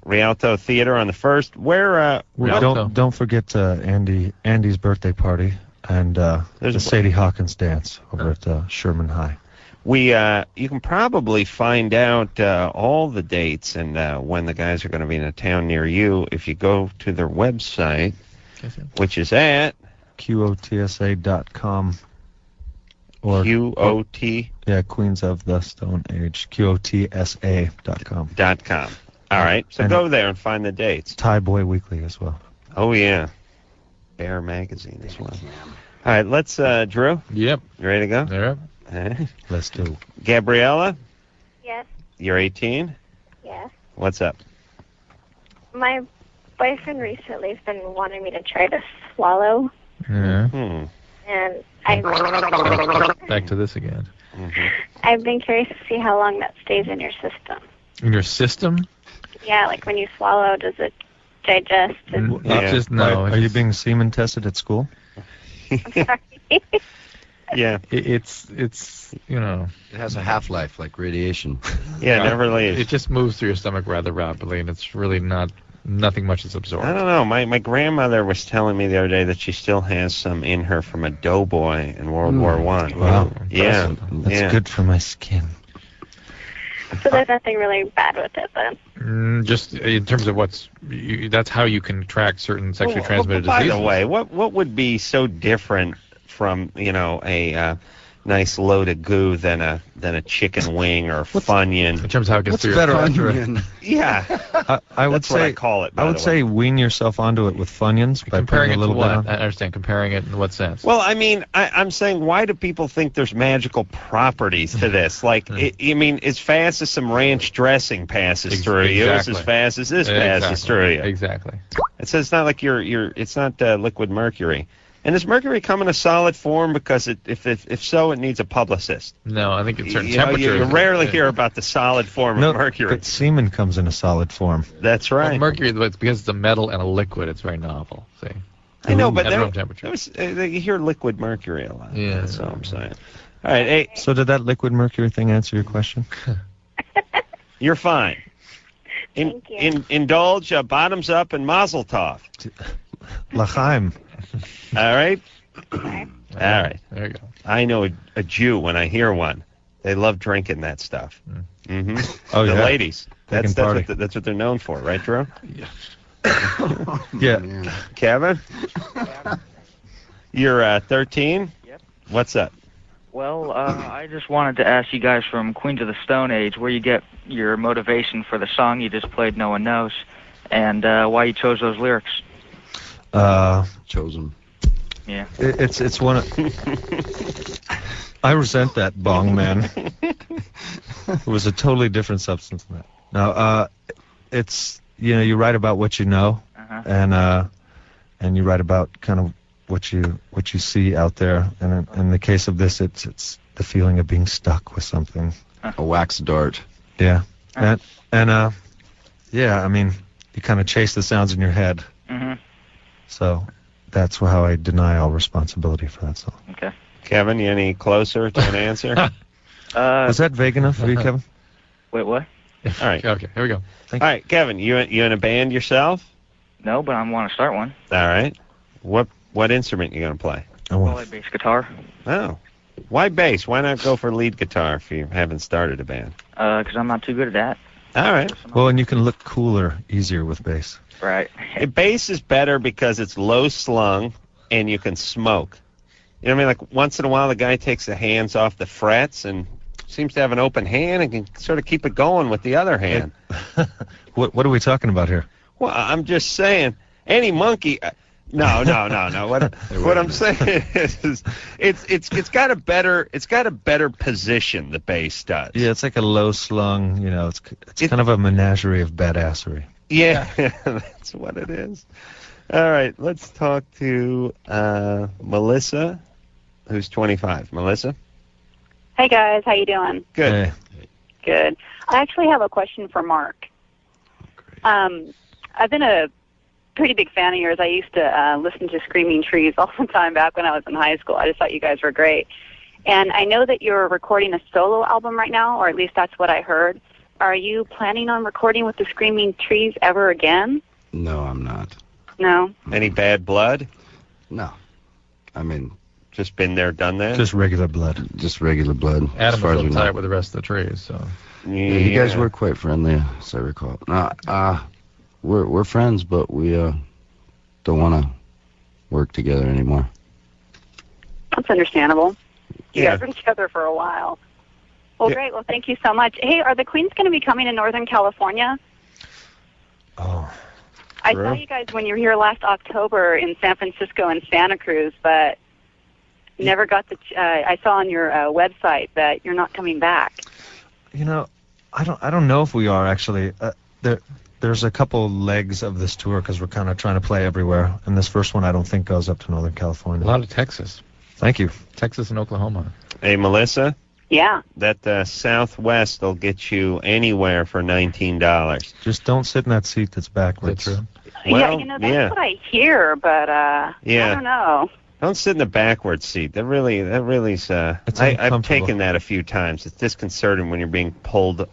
Rialto Theater on the 1st. Where?
Don't forget Andy's birthday party and the Sadie Hawkins dance over at Sherman High.
You can probably find out all the dates and when the guys are going to be in a town near you if you go to their website, which is at
QOTSA.com. Or
QOT?
Yeah, Queens of the Stone Age. QOTSA.com.
.com. All right, so go there and find the dates.
Thai Boy Weekly as well.
Oh, yeah. Bear magazine as well. All right, let's, Drew?
Yep.
You ready to go?
Yep.
All right.
Let's do.
Gabriella?
Yes.
You're 18?
Yes.
What's up?
My boyfriend recently has been wanting me to try to swallow,
Yeah.
and I
Back to this again.
I've been curious to see how long that stays in your system.
In your system?
Yeah, like when you swallow, does it digest? And
Just no.
Are you being semen tested at school?
I'm sorry.
Yeah.
It's you know.
It has a half-life, like radiation.
Yeah, it never leaves.
It just moves through your stomach rather rapidly, and it's really nothing much is absorbed.
I don't know. My grandmother was telling me the other day that she still has some in her from a doughboy in World War I.
Wow.
Yeah.
That's good for my skin.
So there's nothing really bad with it, then.
Just in terms of that's how you can track certain sexually transmitted
By
diseases.
the way, what would be so different from a nice load of goo than a chicken wing or Funyun?
In terms of how it gets through
better
your
after
Yeah.
I would
That's what I call it, by
I would
the
say wean yourself onto it with Funyuns by
comparing
putting
it
a
to
little bit
what?
on.
I understand. Comparing it in what sense?
Well, I mean, I'm saying, why do people think there's magical properties to this? Like, as fast as some ranch dressing passes through you, it's as fast as this passes through you.
Exactly.
It says it's not like it's not liquid mercury. And does mercury come in a solid form? Because if so, it needs a publicist.
No, I think at certain
You
temperatures.
rarely hear about the solid form of mercury.
But semen comes in a solid form.
That's right.
Well, mercury, it's because it's a metal and a liquid. It's very novel. See.
I know, but
at room temperature.
you hear liquid mercury a lot.
Yeah.
That's all I'm saying. All right, hey.
So did that liquid mercury thing answer your question?
You're fine.
Thank you.
Indulge, bottoms up, and mazel tov.
L'chaim.
All right? All right.
There you go.
I know a Jew when I hear one. They love drinking that stuff. Mm-hmm.
Oh,
the
yeah.
ladies.
They
That's
can party.
what they're known for, right, Drew?
Yeah.
Kevin? You're 13?
Yep.
What's up?
Well, I just wanted to ask you guys from Queens of the Stone Age where you get your motivation for the song you just played, No One Knows, and why you chose those lyrics.
Chose them.
Yeah.
It's one of... I resent that bong, man. It was a totally different substance than that. Now, it's, you write about what you know, and you write about kind of what you see out there. And in the case of this, it's the feeling of being stuck with something.
A wax dart.
Yeah. And yeah, I mean, you kind of chase the sounds in your head.
Mm-hmm.
So that's how I deny all responsibility for that song.
Okay.
Kevin, you any closer to an answer?
Was that vague enough for you, Kevin?
Wait, what?
All right.
Okay, here we go.
All right, Kevin, you in a band yourself?
No, but I want to start one.
All right. What instrument you going to play?
Well, I bass guitar.
Oh. Why bass? Why not go for lead guitar if you haven't started a band?
Because I'm not too good at that.
All right.
Well, and you can look cooler, easier with bass.
Right.
Bass is better because it's low slung and you can smoke. You know what I mean? Like once in a while the guy takes the hands off the frets and seems to have an open hand and can sort of keep it going with the other hand.
What are we talking about here?
Well, I'm just saying, any monkey... No. What I'm saying is, it's got a better position. The bass does.
Yeah, it's like a low slung. It's kind of a menagerie of badassery.
Yeah, that's what it is. All right, let's talk to Melissa, who's 25. Melissa.
Hey guys, how you doing?
Good.
Hey.
Good. I actually have a question for Mark. I've been a pretty big fan of yours. I used to listen to Screaming Trees all the time back when I was in high school. I just thought you guys were great. And I know that you're recording a solo album right now, or at least that's what I heard. Are you planning on recording with the Screaming Trees ever again?
No, I'm not.
No?
Any bad blood?
No. I mean...
Just been there, done that?
Just regular blood.
Just regular blood.
Adam
as far
was
as we
a little tight
know.
with the rest of the trees, so...
Yeah, you guys were quite friendly, as I recall. No, we're friends, but we don't want to work together anymore.
That's understandable. You
Yeah.
guys were together for a while. Well, great. Well, thank you so much. Hey, are the Queens going to be coming to Northern California?
Oh.
I saw you guys when you were here last October in San Francisco and Santa Cruz, but never got the. I saw on your website that you're not coming back.
You know, I don't know if we are actually. There's a couple legs of this tour because we're kind of trying to play everywhere, and this first one I don't think goes up to Northern California.
A lot of Texas.
Thank you.
Texas and Oklahoma.
Hey, Melissa?
Yeah.
That Southwest will get you anywhere for $19.
Just don't sit in that seat that's backwards.
Well,
yeah, that's what I hear, but I don't know.
Don't sit in the backwards seat. That really's. I've taken that a few times. It's disconcerting when you're being pulled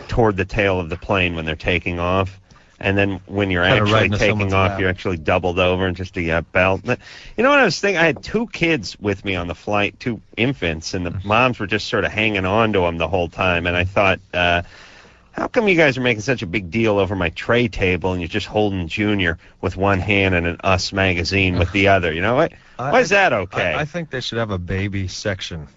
toward the tail of the plane when they're taking off, and then when you're actually taking off, you're actually doubled over and just a belt. You know what I was thinking? I had 2 kids with me on the flight, 2 infants, and the moms were just sort of hanging on to them the whole time. And I thought, how come you guys are making such a big deal over my tray table and you're just holding Junior with one hand and an Us magazine with the other? You know what? Why is that okay?
I think they should have a baby section,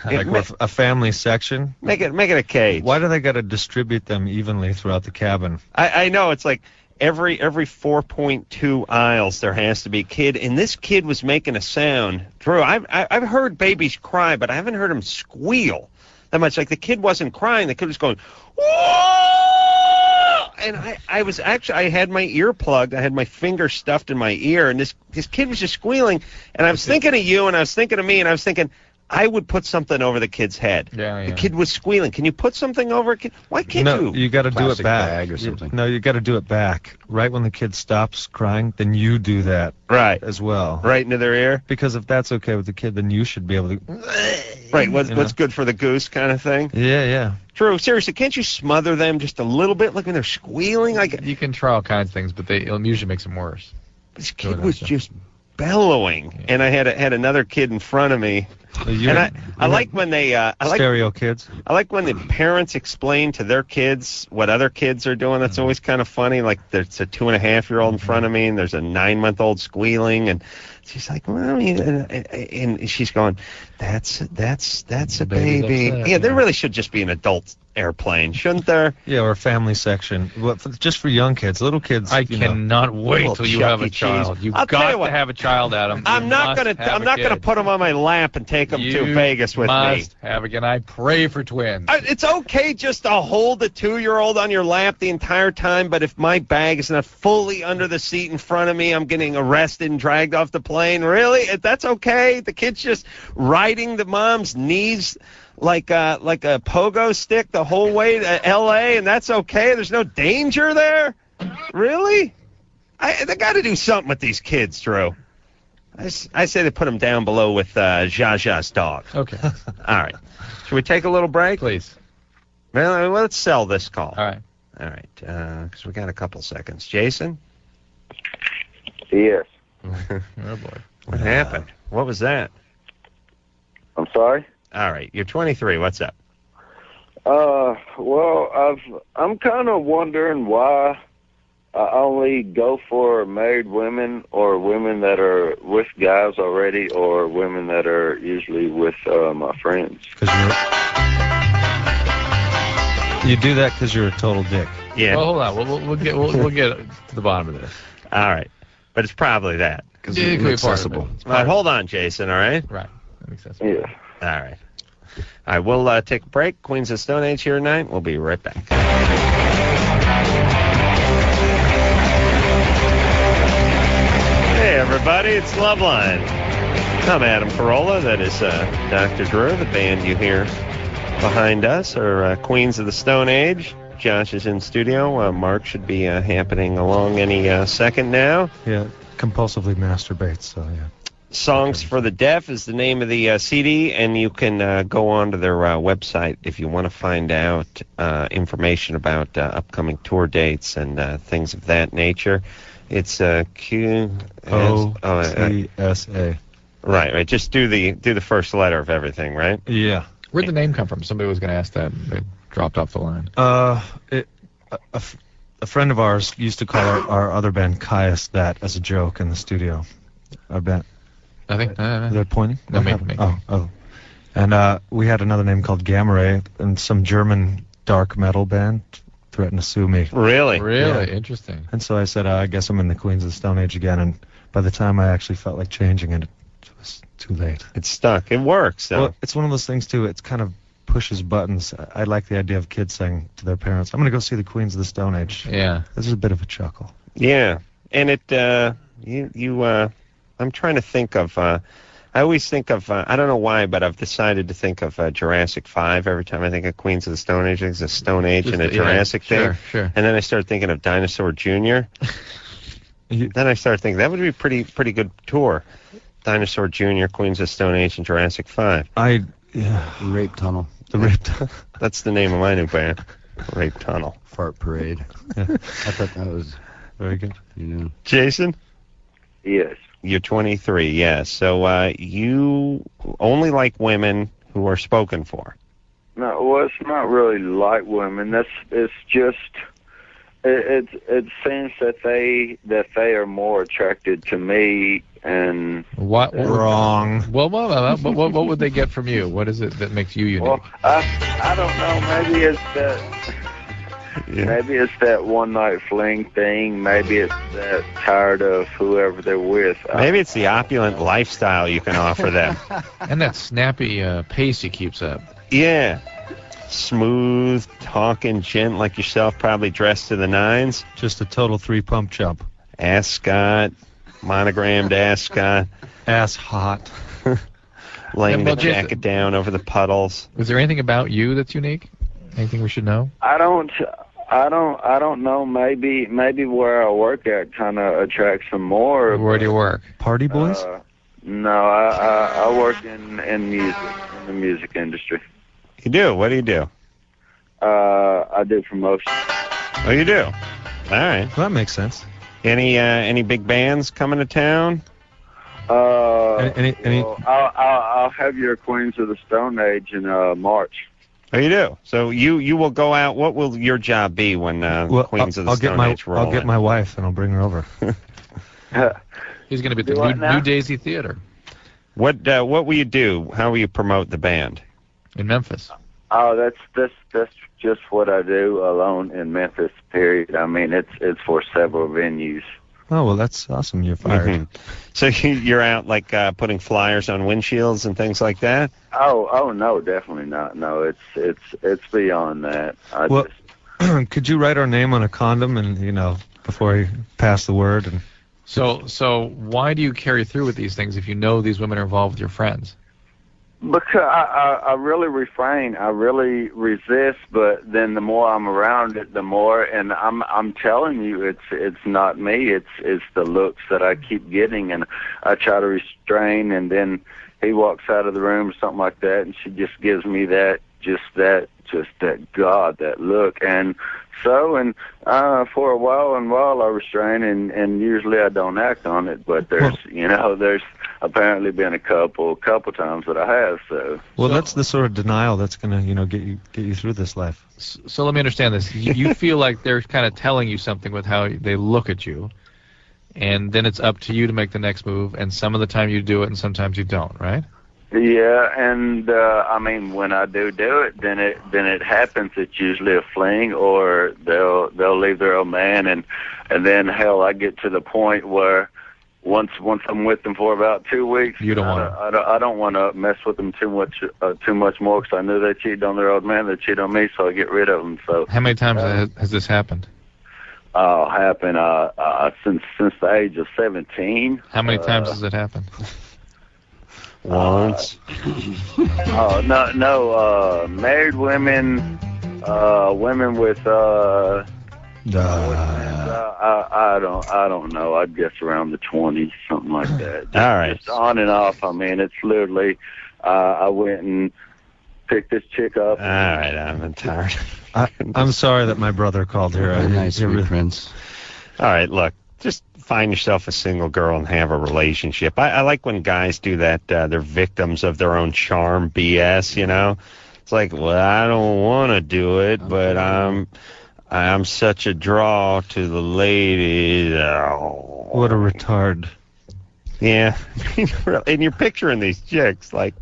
like a family section.
Make it a cage.
Why do they got to distribute them evenly throughout the cabin?
I know, it's like every 4.2 aisles there has to be a kid, and this kid was making a sound. Drew, I've heard babies cry, but I haven't heard them squeal that much. Like the kid wasn't crying, the kid was going, whoa! And I had my ear plugged, I had my finger stuffed in my ear, and this kid was just squealing, and I was thinking of you, and I was thinking of me, and I was thinking, I would put something over the kid's head.
Yeah.
The kid was squealing. Can you put something over a kid? Why can't you?
No, you got to do it back.
Bag or something.
No, you got to do it back. Right when the kid stops crying, then you do that.
Right.
As well.
Right into their ear?
Because if that's okay with the kid, then you should be able to...
Right, what's good for the goose kind of thing?
Yeah.
Drew, seriously, can't you smother them just a little bit, like when they're squealing? Like
you can try all kinds of things, but it usually makes them worse.
This kid was just bellowing, and I had another kid in front of me. I like when they
stereo kids.
I like when the parents explain to their kids what other kids are doing. That's always kind of funny. Like there's a 2.5-year-old in front of me, and there's a 9-month-old squealing, and she's like, "Well," and she's going, "That's a baby."
Upset,
yeah, there really should just be an adult airplane, shouldn't there?
Yeah, or a family section. Well, just for young kids, little kids.
I cannot wait till you have a child. You've got to have a child, Adam.
I'm not gonna put them on my lap and take them to Vegas with me.
Have again. I pray for twins.
It's okay just to hold the 2-year-old on your lap the entire time, but if my bag is not fully under the seat in front of me, I'm getting arrested and dragged off the plane. Really? That's okay? The kid's just riding the mom's knees like a pogo stick the whole way to L.A., and that's okay? There's no danger there? Really? They got to do something with these kids, Drew. I say they put them down below with Zsa Zsa's dog.
Okay.
All right. Should we take a little break?
Please.
Well, let's sell this call.
All right.
Because we got a couple seconds. Jason?
Yes.
Oh, boy.
What happened? What was that?
I'm sorry?
All right. You're 23. What's up?
Well, I'm kind of wondering why I only go for married women or women that are with guys already or women that are usually with my friends.
You do that because you're a total dick.
Yeah.
Well, hold on. We'll get to the bottom of this.
All right. But it's probably that.
Because it's accessible.
All right, hold on, Jason, all right?
Right. That makes sense.
Yeah.
All right. All right, we'll take a break. Queens of Stone Age here tonight. We'll be right back. Hey, everybody, it's LoveLine. I'm Adam Carolla. That is Dr. Drew. The band you hear behind us are Queens of the Stone Age. Josh is in studio. Mark should be happening along any second now.
Yeah, compulsively masturbates, so yeah.
Songs for the Deaf is the name of the CD, and you can go on to their website if you want to find out information about upcoming tour dates and things of that nature. It's
QOTSA.
Right. Just do the first letter of everything, right?
Yeah.
Where'd the name come from? Somebody was going to ask that. They dropped off the line.
A friend of ours used to call our other band Caius that as a joke in the studio. Our band.
I think.
They're pointing?
No, me.
Oh. And we had another name called Gamma Ray, and some German dark metal band threatened to sue me.
Really?
Really?
Yeah.
Interesting.
And so I said, I guess I'm in the Queens of the Stone Age again. And by the time I actually felt like changing it, it was too late.
It's stuck. It works, though.
Well, it's one of those things, too. It's kind of pushes buttons. I like the idea of kids saying to their parents, I'm going to go see the Queens of the Stone Age.
Yeah.
This is a bit of a chuckle.
Yeah. And I'm trying to think of, I always think of, I don't know why, but I've decided to think of Jurassic 5 every time I think of Queens of the Stone Age. It's a Stone Age and a Jurassic thing.
Sure.
And then I started thinking of Dinosaur Jr. Then I started thinking, that would be a pretty good tour. Dinosaur Jr., Queens of the Stone Age, and Jurassic 5.
Rape Tunnel.
The Rape Tunnel.
That's the name of my new band. Rape Tunnel.
Fart Parade. I thought that was
very good.
Jason?
Yes.
You're 23, yes. So you only like women who are spoken for.
No, well, it's not really like women. It's just it seems that they are more attracted to me. And
what?
Wrong.
Well, what would they get from you? What is it that makes you unique?
Well, I don't know. Maybe it's that. Yeah. Maybe it's that one night fling thing. Maybe it's that tired of whoever they're with.
Maybe it's the opulent lifestyle you can offer them.
And that snappy pace he keeps up.
Yeah. Smooth, talking, gent like yourself, probably dressed to the nines.
Just a total 3-pump jump.
Ascot, monogrammed ascot.
Ass hot.
Laying the jacket down over the puddles.
Is there anything about you that's unique? Anything we should know?
I don't know. Maybe where I work at kind of attracts them more.
Where do you work?
Party boys?
No, I work in music, in the music industry.
You do? What do you do?
I do promotion.
Oh, you do? All right.
Well, that makes sense.
Any big bands coming to town?
Well, I'll have your Queens of the Stone Age in March.
Oh, you do? So you will go out. What will your job be when Queens of the Stone Age roll
I'll get my wife and I'll bring her over.
He's going to be at the New Daisy Theater.
What will you do? How will you promote the band?
In Memphis.
Oh, that's just what I do alone in Memphis. Period. I mean, it's for several venues.
Oh, well, that's awesome. You're fired.
Mm-hmm. So you're out like putting flyers on windshields and things like that?
Oh no, definitely not. No, it's beyond that.
Could you write our name on a condom and before you pass the word? And
so why do you carry through with these things if you know these women are involved with your friends?
Because I really refrain. I really resist, but then the more I'm around it, the more. And I'm telling you, it's not me. It's the looks that I keep getting, and I try to restrain. And then he walks out of the room or something like that, and she just gives me that look. And so, for a while I restrain, and usually I don't act on it. But there's apparently been a couple times that I have. So
that's the sort of denial that's going to get you through this life.
So let me understand this. You feel like they're kind of telling you something with how they look at you, and then it's up to you to make the next move. And some of the time you do it, and sometimes you don't, right?
Yeah, and I mean, when I do it, then it happens. It's usually a fling, or they'll leave their old man, and then hell, I get to the point where once I'm with them for about 2 weeks,
you don't want.
I don't want to mess with them too much more, because I know they cheat on their old man, they cheat on me, so I get rid of them. So
how many times has this happened?
Happened since the age of 17.
How many times has it happened?
Once.
No. Married women, women with I don't know. I'd guess around the 20s, something like that.
All right.
Just on and off. I mean, it's literally. I went and picked this chick up.
All right, I'm tired.
I'm sorry that my brother called here.
Nice, sweet prince.
All right, look. Just find yourself a single girl and have a relationship. I like when guys do that. They're victims of their own charm BS, It's like, well, I don't want to do it, but I'm such a draw to the ladies. Oh.
What a retard.
Yeah. And you're picturing these chicks, like,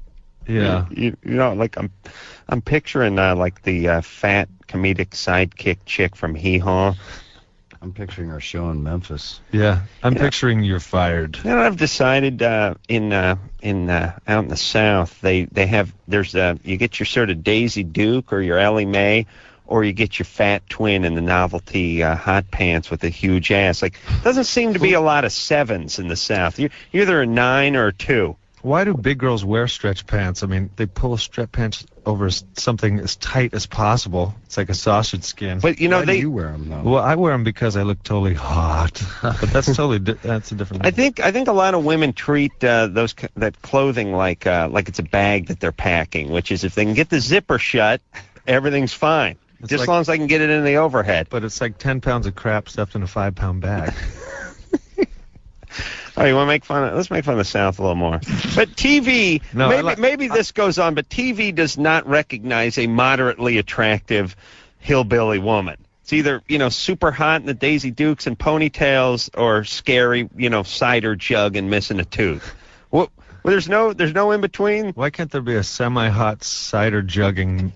Yeah.
You know, like I'm picturing like the fat comedic sidekick chick from Hee Haw.
I'm picturing our show in Memphis.
Yeah, I'm picturing you're fired.
You know, I've decided out in the South they have you get your sort of Daisy Duke or your Ellie Mae, or you get your fat twin in the novelty hot pants with a huge ass. Like, doesn't seem to be a lot of 7s in the South. You're either a 9 or a 2.
Why do big girls wear stretch pants? I mean, they pull stretch pants over something as tight as possible. It's like a sausage skin.
But, you know,
Why do you wear them, though?
Well, I wear them because I look totally hot. But that's that's a different thing.
I think a lot of women treat that clothing like it's a bag that they're packing, which is if they can get the zipper shut, everything's fine. Just as long as I can get it in the overhead.
But it's like 10 pounds of crap stuffed in a 5-pound bag.
Oh, you want to make fun of? Let's make fun of the South a little more. But TV, maybe this goes on, but TV does not recognize a moderately attractive hillbilly woman. It's either, super hot in the Daisy Dukes and ponytails, or scary, cider jug and missing a tooth. Well, there's no in between.
Why can't there be a semi-hot cider jugging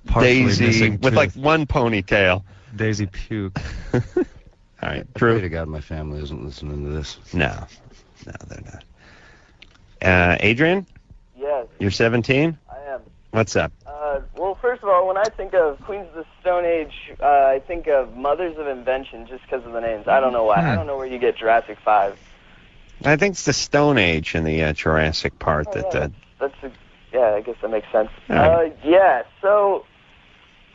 partially
Daisy
missing
with
tooth?
like one ponytail?
Daisy puke.
All right,
I pray to God my family isn't listening to this.
No, they're not. Adrian?
Yes.
You're 17?
I am.
What's up?
Well, first of all, when I think of Queens of the Stone Age, I think of Mothers of Invention just because of the names. I don't know why. I don't know where you get Jurassic 5.
I think it's the Stone Age in the Jurassic part
Yeah, I guess that makes sense.
Right.
Yeah, so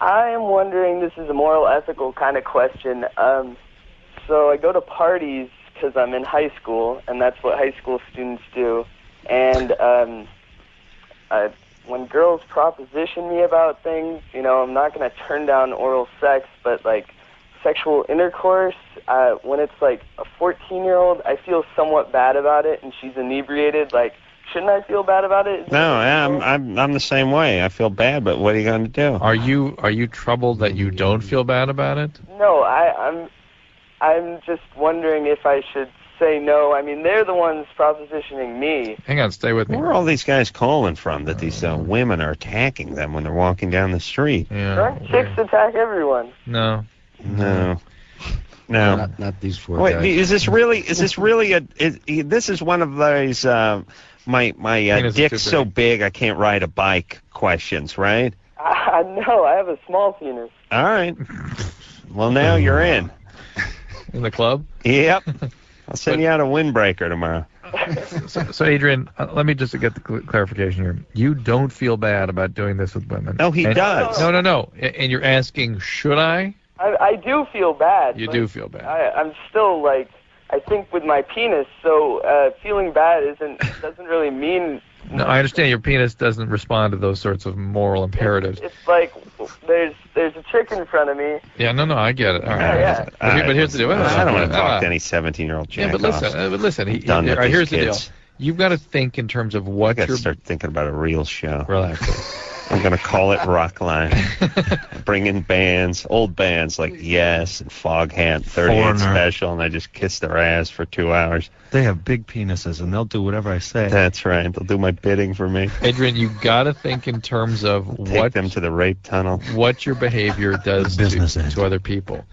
I am wondering, this is a moral, ethical kind of question. So I go to parties because I'm in high school, and that's what high school students do. And when girls proposition me about things, I'm not going to turn down oral sex, but like sexual intercourse, when it's like a 14-year-old, I feel somewhat bad about it, and she's inebriated. Like, shouldn't I feel bad about it?
No, I'm the same way. I feel bad, but what are you going to do?
Are you troubled that you don't feel bad about it?
No, I'm just wondering if I should say no. I mean, they're the ones propositioning me.
Hang on, stay with me.
Where are all these guys calling from that these women are attacking them when they're walking down the street?
Yeah.
Chicks attack everyone.
No.
Not these four
Wait,
guys.
is this really this is one of those my dick's so big I can't ride a bike questions, right?
No, I have a small penis.
All right. Well, now you're in.
In the club?
Yep. I'll send you out a windbreaker tomorrow.
So Adrian, let me just get the clarification here. You don't feel bad about doing this with women.
No, he does.
No. And you're asking, should I?
I do feel bad.
You do feel bad.
I'm still like, I think with my penis, so feeling bad doesn't really mean.
No, I understand your penis doesn't respond to those sorts of moral imperatives.
It's like there's a chick in front of me.
Yeah, no, I get it. All right.
Yeah.
But here's the deal.
I don't want to talk to any 17-year-old jack.
Yeah, but listen. Here's the deal. You've got to think in terms of what
you're. Start thinking about a real show.
Relax.
I'm going to call it Rockline. Bring in bands, old bands like Yes and Foghat, 38
Foreigner.
Special, and I just kiss their ass for 2 hours.
They have big penises, and they'll do whatever I say.
That's right. They'll do my bidding for me.
Adrian, you got to think in terms of
Take them to the rape tunnel.
What your behavior does to other people.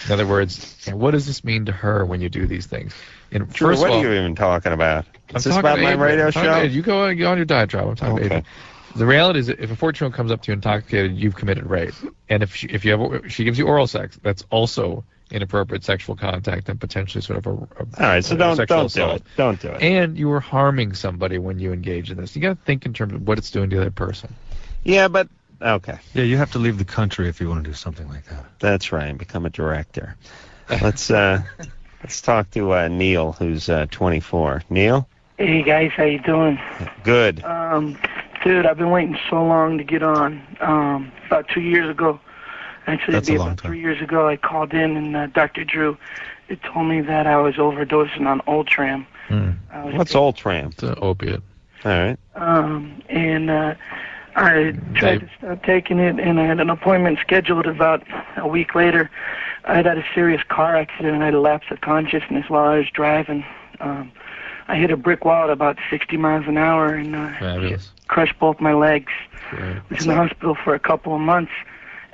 In other words, what does this mean to her when you do these things? And
Drew,
first
what
of all,
are you even talking about? Is this
talking
about
to
my
Adrian.
radio show?
You go on your diatribe. I'm talking to Adrian. The reality is that if a 14-year-old comes up to you intoxicated, you've committed rape. And if she gives you oral sex, that's also inappropriate sexual contact and potentially sort of
all right, so don't do it. Don't do it.
And you are harming somebody when you engage in this. You got to think in terms of what it's doing to the other person.
Yeah, but okay.
Yeah, you have to leave the country if you want to do something like that.
That's right. Become a director. Let's talk to Neil, who's 24. Neil?
Hey guys, how you doing?
Good.
Dude, I've been waiting so long to get on. About 2 years ago, actually, it'd be about 3 years ago, I called in and Dr. Drew, it told me that I was overdosing on Ultram.
What's Ultram?
It's an opiate.
All right.
And I tried to stop taking it, and I had an appointment scheduled about a week later. I had a serious car accident, and I had a lapse of consciousness while I was driving. I hit a brick wall at about 60 miles an hour and crushed both my legs. I was in the hospital for a couple of months.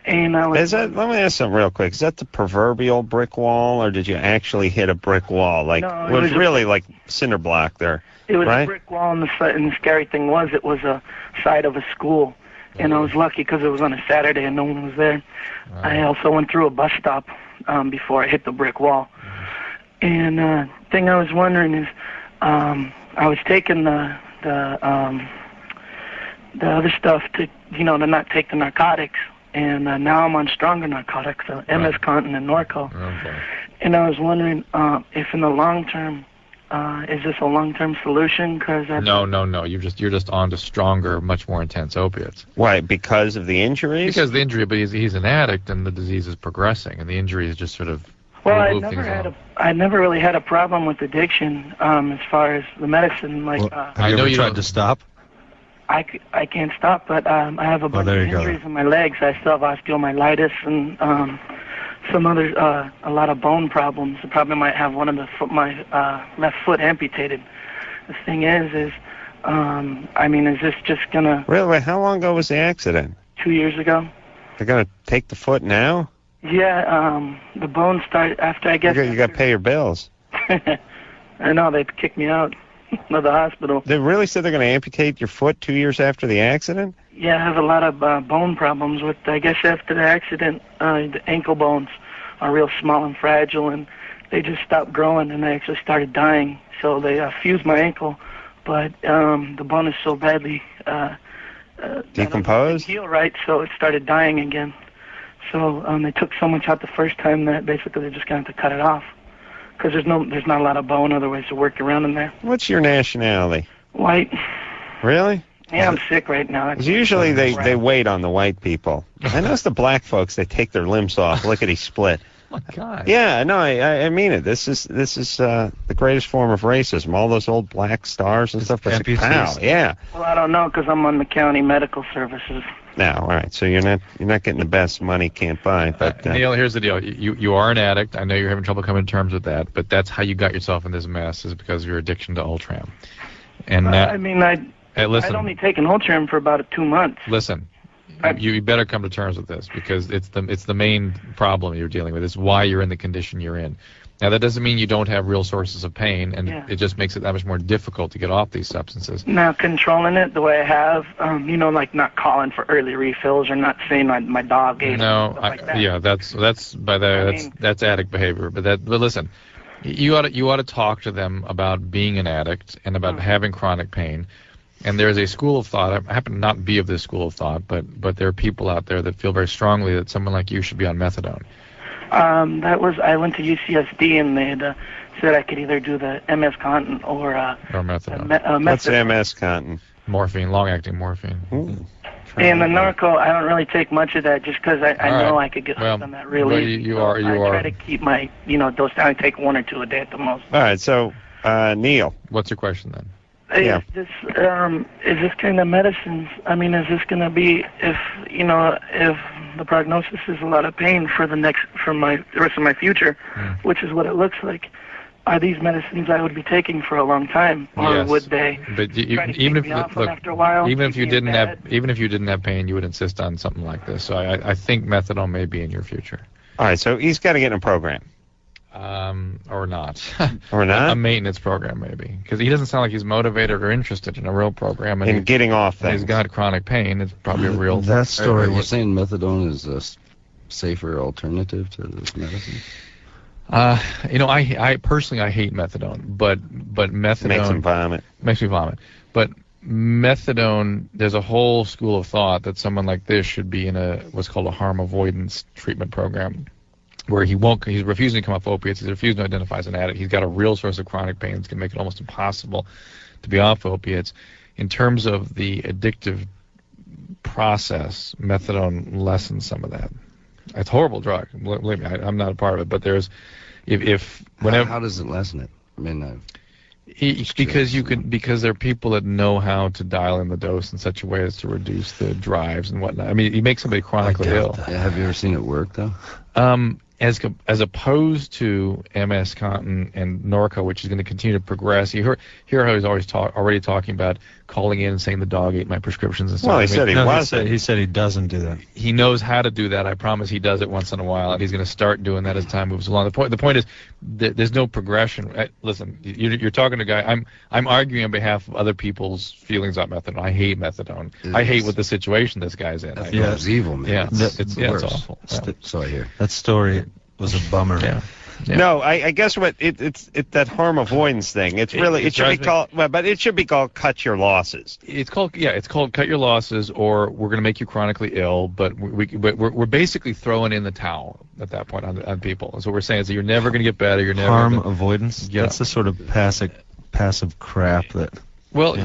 And I was.
Let me ask something real quick. Is that the proverbial brick wall, or did you actually hit a brick wall? Like,
no,
it was really like cinder block there,
It was
right?
a brick wall, and the scary thing was it was a side of a school. And I was lucky because it was on a Saturday and no one was there. Wow. I also went through a bus stop before I hit the brick wall. And thing I was wondering is, I was taking the other stuff to not take the narcotics. And now I'm on stronger narcotics, MS Contin and Norco.
Okay.
And I was wondering if in the long term, is this a long-term solution?
No. You're just on to stronger, much more intense opiates.
Why? Because of the injuries?
Because of the injury, but he's an addict, and the disease is progressing, and the injury is just sort of.
Well, I never really had a problem with addiction as far as the medicine.
Have you ever tried to stop?
I can't stop, but I have a bunch of injuries in my legs. I still have osteomyelitis and some other, a lot of bone problems. I probably might have one of my left foot amputated. The thing is is this just gonna...
Really? How long ago was the accident?
2 years ago.
They're gonna take the foot now?
Yeah, the bones start after, I guess...
You got to pay your bills.
I know, they kicked me out of the hospital.
They really said they're going to amputate your foot 2 years after the accident?
Yeah, I have a lot of bone problems with, I guess after the accident, the ankle bones are real small and fragile, and they just stopped growing, and I actually started dying. So they fused my ankle, but the bone is so badly
decomposed?
Heal right, so it started dying again. So they took so much out the first time that basically they're just going to have to cut it off. Because there's not a lot of bone, other ways to work around in there.
What's your nationality?
White.
Really?
Yeah, I'm sick right now.
Usually they wait on the white people. I notice the black folks, they take their limbs off, lickety split.
Oh my God.
Yeah, no, I mean it. This is the greatest form of racism. All those old black stars and stuff. Like, pow, yeah.
Well, I don't know because I'm on the county medical services.
No, all right. So you're not getting the best money can't buy. But
Neil, here's the deal. You are an addict. I know you're having trouble coming to terms with that, but that's how you got yourself in this mess is because of your addiction to Ultram. And
I'd only taken Ultram for about 2 months.
Listen, you better come to terms with this because it's the main problem you're dealing with. It's why you're in the condition you're in. Now, that doesn't mean you don't have real sources of pain, and it just makes it that much more difficult to get off these substances.
Now, controlling it the way I have, like not calling for early refills or not saying my dog ate it.
Yeah, that's addict behavior. But listen, you ought to talk to them about being an addict and about having chronic pain. And there's a school of thought. I happen to not be of this school of thought, but there are people out there that feel very strongly that someone like you should be on methadone.
I went to UCSD and they had said I could either do the MS Contin or
methadone.
What's MS Contin?
Morphine, long-acting morphine.
Ooh. And the Norco, I don't really take much of that just because I know I could get hooked on that really easy.
I
try to keep my dose down. I take 1 or 2 a day at the most.
All right, so Neil,
what's your question then?
Is this kind of medicines? I mean, is this going to be if the prognosis is a lot of pain for the rest of my future, which is what it looks like? Are these medicines I would be taking for a long time, or would they?
But
after a while,
even if you didn't have pain, you would insist on something like this. So I think methadone may be in your future.
All right, so he's got to get in a program.
Or not.
Or not?
A maintenance program, maybe. Because he doesn't sound like he's motivated or interested in a real program. And
in getting off things.
He's got chronic pain. It's probably a real...
That story... Are you saying methadone is a safer alternative to this medicine?
I personally hate methadone, but methadone...
Makes him vomit.
Makes me vomit. But methadone, there's a whole school of thought that someone like this should be in what's called a harm avoidance treatment program, where he's refusing to come off opiates, he's refusing to identify as an addict, he's got a real source of chronic pain that's going to make it almost impossible to be off opiates. In terms of the addictive process, methadone lessens some of that. It's a horrible drug. Believe me, I'm not a part of it, but there's...
How does it lessen it? I mean...
because there are people that know how to dial in the dose in such a way as to reduce the drives and whatnot. I mean, you make somebody chronically ill.
Have you ever seen it work, though?
as opposed to MS Contin and Norco, which is going to continue to progress. You hear how he's already talking about calling in and saying the dog ate my prescriptions and stuff.
Well, he said he wasn't.
He said he doesn't do that.
He knows how to do that. I promise he does it once in a while, and he's going to start doing that as time moves along. The point is that there's no progression. Listen, you're talking to a guy. I'm arguing on behalf of other people's feelings on methadone. I hate methadone. I hate what the situation this guy's in.
It's evil, man.
Yeah,
it's
awful. Yeah.
So I hear.
That story was a bummer.
Yeah.
No, I guess what it's that harm avoidance thing. It should be called cut your losses.
It's called cut your losses, or we're going to make you chronically ill. But we're basically throwing in the towel at that point on people. So what we're saying is that you're never going to get better. You're never
harm avoidance. Yeah. That's the sort of passive crap that.
Well,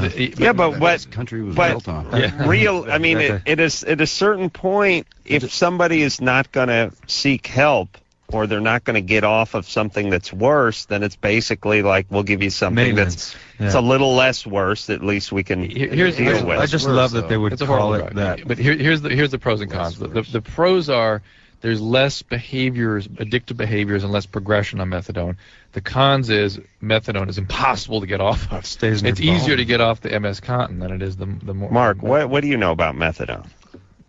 but what
country was built on.
I mean, it is at a certain point, if somebody is not going to seek help, or they're not going to get off of something that's worse, then it's basically like we'll give you something that's it's a little less worse. At least we can deal with.
I just love that they would call it that.
But here's the pros and cons. The pros are there's less addictive behaviors, and less progression on methadone. The cons is methadone is impossible to get off of. It's easier to get off the MS Contin than it is the more.
Mark, what do you know about methadone?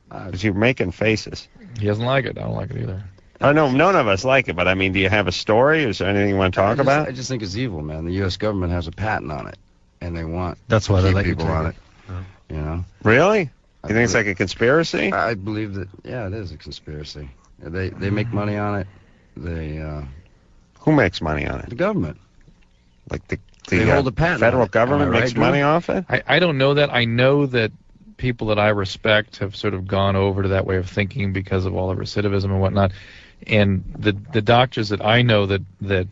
Because you're making faces.
He doesn't like it. I don't like it either.
I know none of us like it, but I mean, do you have a story? Is there anything you want to talk about?
I just think it's evil, man. The U.S. government has a patent on it, and they want
that's why they let
people on it. You know?
Really? You think it's like a conspiracy?
I believe that. Yeah, it is a conspiracy. They make money on it.
Who makes money on it?
The government.
Like
they hold a patent.
Federal government makes money off it?
I don't know that. I know that people that I respect have sort of gone over to that way of thinking because of all the recidivism and whatnot. And the doctors that I know that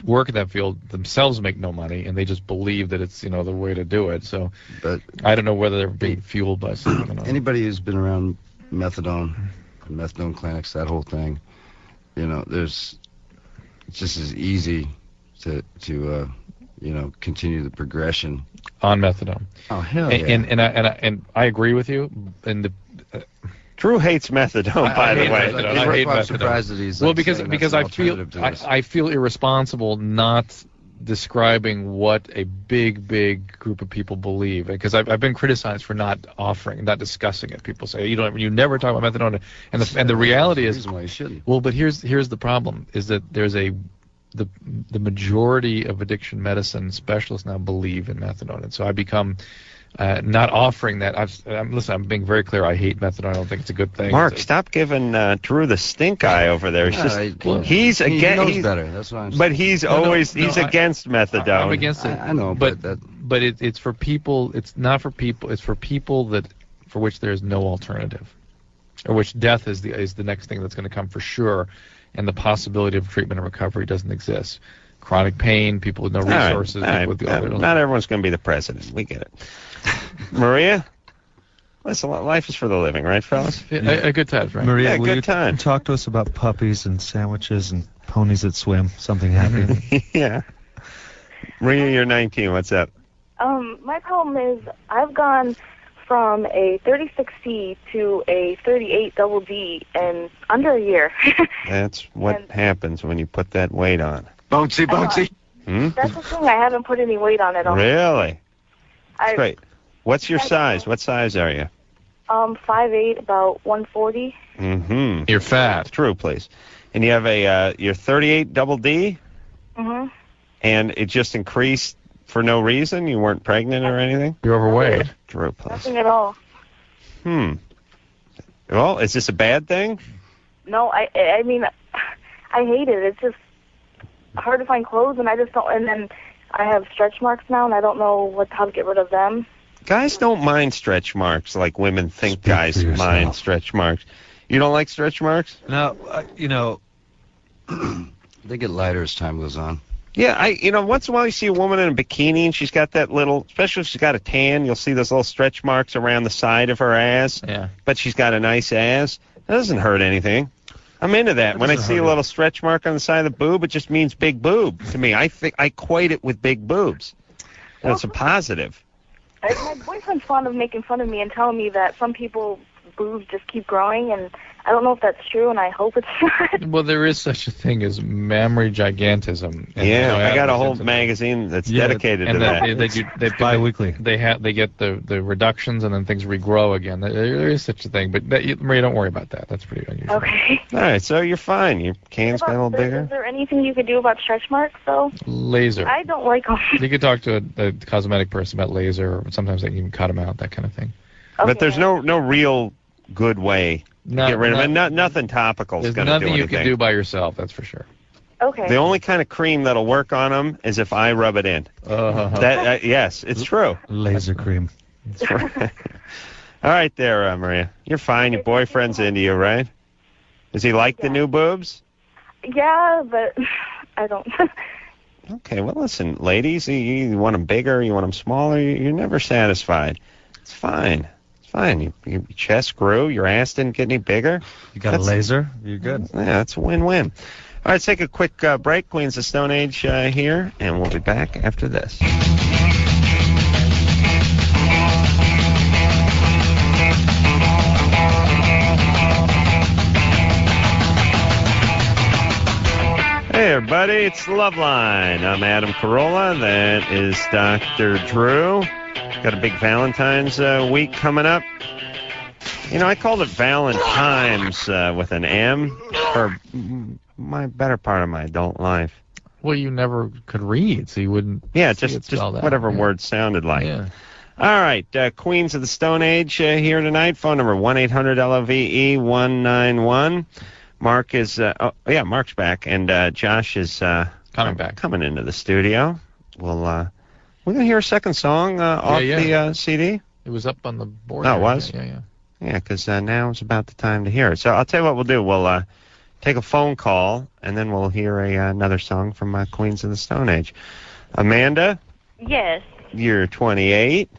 work in that field themselves make no money, and they just believe that it's the way to do it. So, but I don't know whether they're being fueled by something.
Anybody who's been around methadone clinics, that whole thing, it's just as easy to continue the progression
on methadone.
Oh hell yeah!
And I agree with you. And
Drew hates methadone, by the way.
I hate methadone. Because I feel irresponsible not describing what a big group of people believe, because I've been criticized for not discussing it. People say you never talk about methadone, and the reality is well, but here's the problem is that there's the majority of addiction medicine specialists now believe in methadone, and so I become not offering that. I'm being very clear. I hate methadone. I don't think it's a good thing.
Mark, stop giving Drew the stink eye over there. He's
better. That's what I'm saying.
But he's against methadone.
I'm against it.
I know,
but it's for people. It's not for people. It's for people for which there is no alternative, or which death is the next thing that's going to come for sure, and the possibility of treatment and recovery doesn't exist. Chronic pain, people with no resources.
Not everyone's going to be the president. We get it. Maria? Listen, life is for the living, right, fellas?
A good time, right?
Maria,
good time.
Talk to us about puppies and sandwiches and ponies that swim. Something happy.
Yeah. Maria, you're 19. What's up?
My problem is I've gone from a 36C to a 38 double D in under a year.
That's what happens when you put that weight on.
Bouncy.
That's the thing. I haven't put any weight on at all.
Really? That's great. What's your size? What size are you?
5'8", about 140.
Mm-hmm.
You're fat.
True, please. And you have your 38 double D?
Mm-hmm.
And it just increased for no reason? You weren't pregnant or anything?
You're overweight.
True, please.
Nothing at all.
Well, is this a bad thing?
No, I mean, I hate it. It's just hard to find clothes, and I just don't. And then I have stretch marks now, and I don't know how to get rid of them.
Guys don't mind stretch marks like women think guys mind stretch marks. You don't like stretch marks?
No,
they get lighter as time goes on.
Yeah, once in a while you see a woman in a bikini and she's got that little, especially if she's got a tan, you'll see those little stretch marks around the side of her ass.
Yeah.
But she's got a nice ass. That doesn't hurt anything. I'm into that. When I see a little stretch mark on the side of the boob, it just means big boob to me. I equate it with big boobs. And it's a positive.
My boyfriend's fond of making fun of me and telling me that some people boobs just keep growing, and I don't know if that's true, and I hope it's not.
Well, there is such a thing as mammary gigantism. And
Yeah, I got a whole magazine that's dedicated to that.
They
bi-weekly.
They get the reductions, and then things regrow again. There is such a thing, but Maria, don't worry about that. That's pretty unusual.
Okay.
All right, so you're fine. Your can's got a little bigger.
Is there anything you could do about stretch marks, though?
Laser.
I don't like them.
You could talk to a cosmetic person about laser, or sometimes they can even cut them out, that kind of thing.
Okay.
But there's no real good way to get rid of it. Nothing topical is going to do
There's nothing you can do by yourself, that's for sure.
Okay.
The only kind of cream that'll work on them is if I rub it in. Yes, it's true.
Laser cream.
That's right. All right there, Maria. You're fine. Your boyfriend's into you, right? Does he like the new boobs?
Yeah, but I don't.
Okay, well, listen, ladies, you want them bigger, you want them smaller, you're never satisfied. It's fine. It's fine. Your chest grew, your ass didn't get any bigger.
You got a laser, you're good.
Yeah, that's a win-win. All right, let's take a quick break. Queens of Stone Age here, and we'll be back after this. Hey, everybody, it's LoveLine. I'm Adam Carolla. That is Dr. Drew. Got a big Valentine's week coming up. You know, I called it Valentine's with an M for my better part of my adult life.
Well, you never could read, so you wouldn't.
Yeah, just whatever words sounded like.
Yeah.
All right, Queens of the Stone Age here tonight. Phone number 1-800-LOVE-191. Mark is, Mark's back, and Josh is coming into the studio. We're going to hear a second song off the CD.
It was up on the board.
Oh, it was?
Yeah.
Yeah, because now is about the time to hear it. So I'll tell you what we'll do. We'll take a phone call, and then we'll hear another song from Queens of the Stone Age. Amanda?
Yes.
You're 28?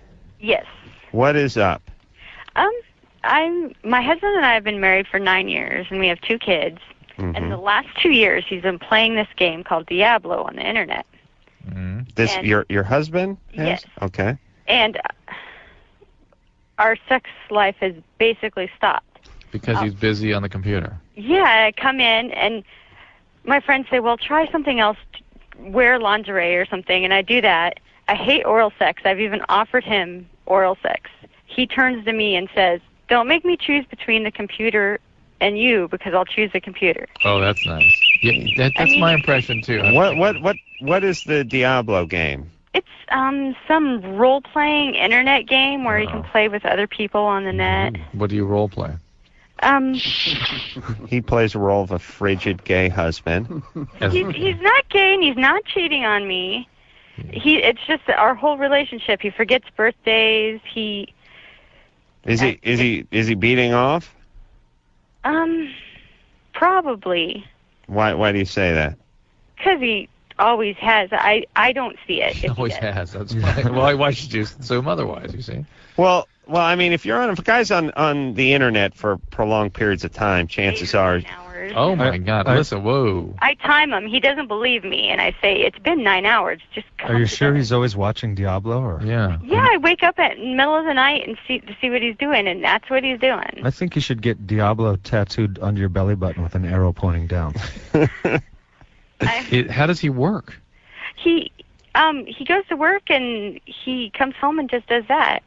Yes.
What is up?
My husband and I have been married for 9 years, and we have 2 kids.
Mm-hmm.
And the last 2 years, he's been playing this game called Diablo on the internet.
This your husband?
Yes.
Okay.
And our sex life has basically stopped.
Because he's busy on the computer.
Yeah, I come in, and my friends say, well, try something else, wear lingerie or something, and I do that. I hate oral sex. I've even offered him oral sex. He turns to me and says, don't make me choose between the computer and you, because I'll choose the computer.
Oh, that's nice. Yeah, that's my impression too.
What is the Diablo game?
It's some role-playing internet game where you can play with other people on the net.
What do you role play?
He plays a role of a frigid gay husband.
He's not gay and he's not cheating on me. It's just our whole relationship. He forgets birthdays.
Is he beating off?
Probably.
Why do you say that?
Because he always has. I don't see it.
He always has. That's why. Why should you assume otherwise? You see.
Well, I mean, if a guy's on the internet for prolonged periods of time, chances are.
Oh my God! Listen, whoa.
I time him. He doesn't believe me, and I say it's been 9 hours. Just.
Are you sure he's always watching Diablo? Or?
Yeah.
Yeah, I wake up in the middle of the night and see what he's doing, and that's what he's doing.
I think you should get Diablo tattooed under your belly button with an arrow pointing down.
How does he work?
He goes to work and he comes home and just does that.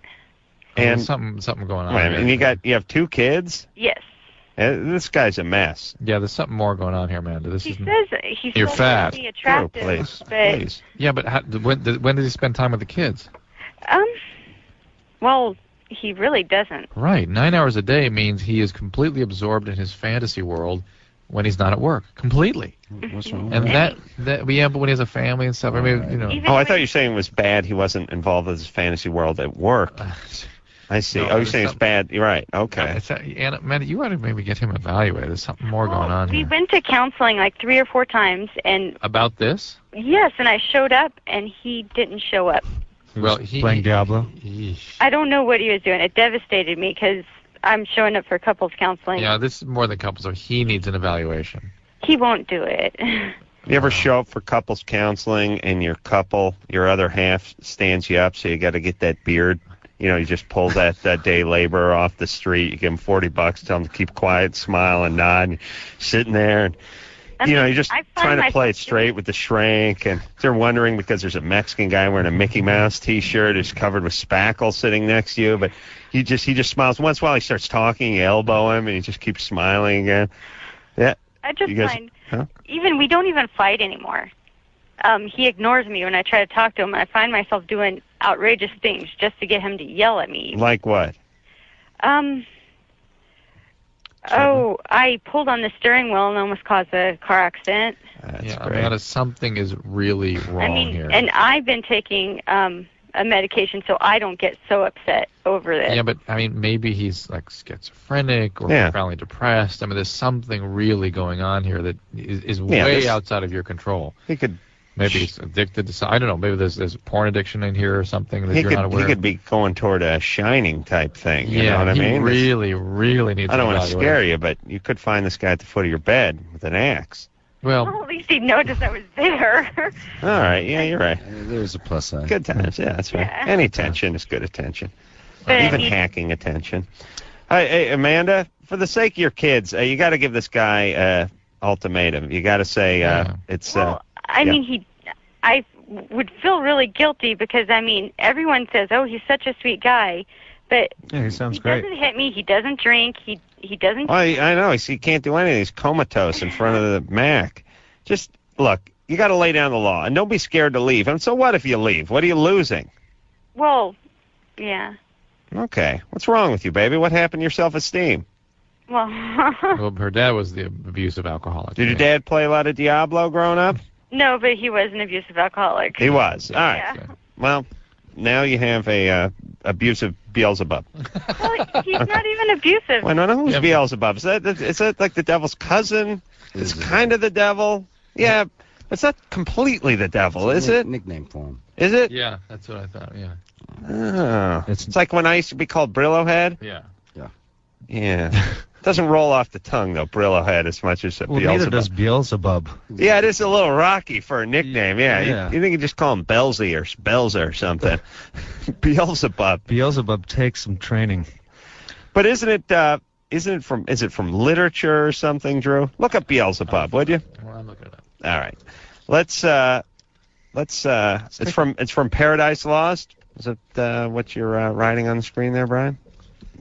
And
something going on.
And you have 2 kids?
Yes.
This guy's a mess.
Yeah, there's something more going on here, Amanda.
He says he's
you're fat.
Really attractive,
please.
Yeah, but when does he spend time with the kids?
Well, he really doesn't.
Right. 9 hours a day means he is completely absorbed in his fantasy world when he's not at work. Completely.
What's wrong?
And but when he has a family and stuff, I mean, you know.
I thought you were saying it was bad he wasn't involved with his fantasy world at work. I see. You're saying it's bad. You're right. Okay.
Amanda, you ought to maybe get him evaluated. There's something more going on
we
here.
went to counseling like 3 or 4 times, and
about this?
Yes, and I showed up, and he didn't show up.
Well, he playing Diablo.
I don't know what he was doing. It devastated me because I'm showing up for couples counseling.
Yeah, this is more than couples, so he needs an evaluation.
He won't do it.
You ever show up for couples counseling and your other half stands you up, so you got to get that beard You just pull that day laborer off the street. You give him $40, tell him to keep quiet, smile, and nod. And sitting there, and you're just trying to play it straight with the shrink. And they're wondering because there's a Mexican guy wearing a Mickey Mouse T-shirt who's covered with spackle sitting next to you, but he just smiles. Once in a while he starts talking, you elbow him, and he just keeps smiling again. Yeah.
I just find
huh?
we don't even fight anymore. He ignores me when I try to talk to him, and I find myself doing outrageous things just to get him to yell at me.
Like what?
I pulled on the steering wheel and almost caused a car accident.
That's great.
Amanda, something is really wrong here.
And I've been taking a medication so I don't get so upset over this.
Yeah, but maybe he's like schizophrenic or profoundly depressed. There's something really going on here that is way outside of your control.
He could.
Maybe he's addicted to something. I don't know. Maybe there's porn addiction in here or something that you're not aware of.
He could be going toward a Shining type thing. You know what I mean?
He really needs to
I don't want to scare you, but you could find this guy at the foot of your bed with an axe.
Well, at least he noticed I was there.
All right. Yeah, you're right.
There's a plus side.
Good times. Yeah, that's right.
Yeah.
Any attention is good attention.
But
Even hacking attention. Hey, Amanda, for the sake of your kids, you got to give this guy ultimatum. You got to say it's.
I would feel really guilty because everyone says, "Oh, he's such a sweet guy," but
he sounds
he
great.
doesn't hit me. He doesn't drink. He doesn't.
Well, I know. He can't do anything. He's comatose in front of the Mac. Just look. You got to lay down the law, and don't be scared to leave. And so what if you leave? What are you losing?
Well, yeah.
Okay. What's wrong with you, baby? What happened to your self-esteem?
Well,
well, her dad was the abusive alcoholic.
Did your dad play a lot of Diablo growing up?
no, but he was an abusive alcoholic.
He was. All right.
Yeah.
Well, now you have a abusive Beelzebub.
Well, he's not even abusive.
Well, I don't know who's Beelzebub. Is that like the devil's cousin? It's kind of the devil. Yeah, it's not completely the devil, is it?
Nickname for him.
Is it?
Yeah, that's what I thought. Yeah.
Oh. It's like when I used to be called Brillo Head.
Yeah.
Yeah. Doesn't roll off the tongue though, Brillo Head, as much as
Well,
Beelzebub.
neither does Beelzebub.
Yeah, it is a little rocky for a nickname. Yeah,
Yeah.
You think you just call him Belzy or Belza or something. Beelzebub.
Beelzebub takes some training.
But is it from literature or something, Drew? Look up Beelzebub, would you?
Well, I'm looking it up.
All right. It's from Paradise Lost. Is it what you're writing on the screen there, Brian?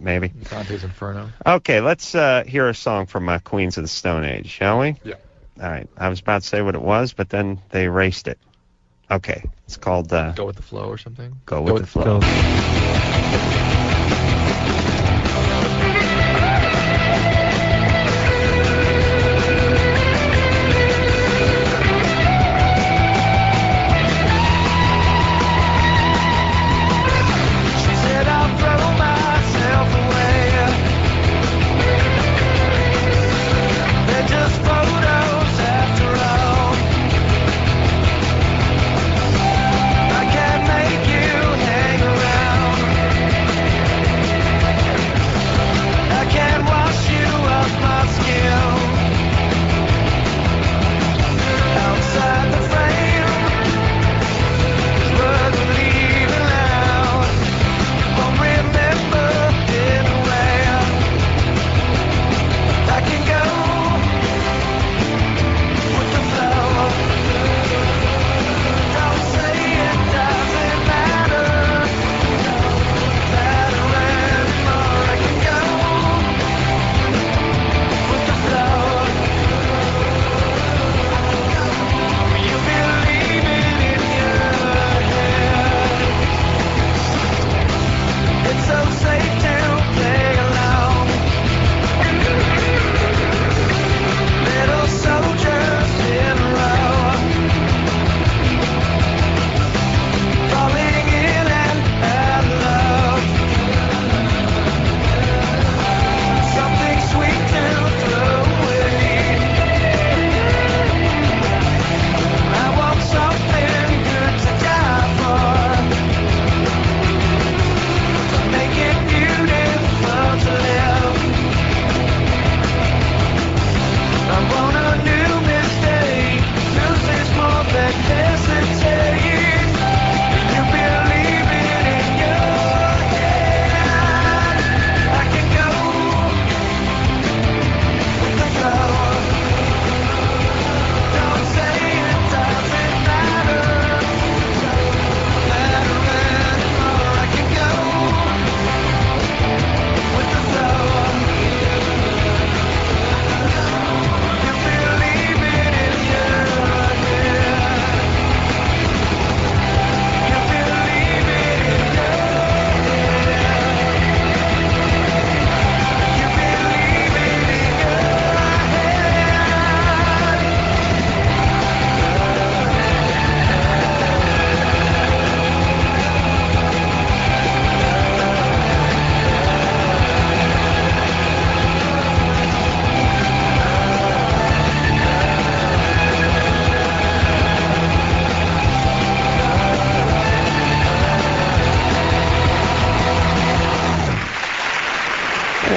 Maybe.
Dante's Inferno.
Okay, let's hear a song from Queens of the Stone Age, shall we?
Yeah.
All right. I was about to say what it was, but then they erased it. Okay. It's called
Go with the Flow or something?
Go with the Flow.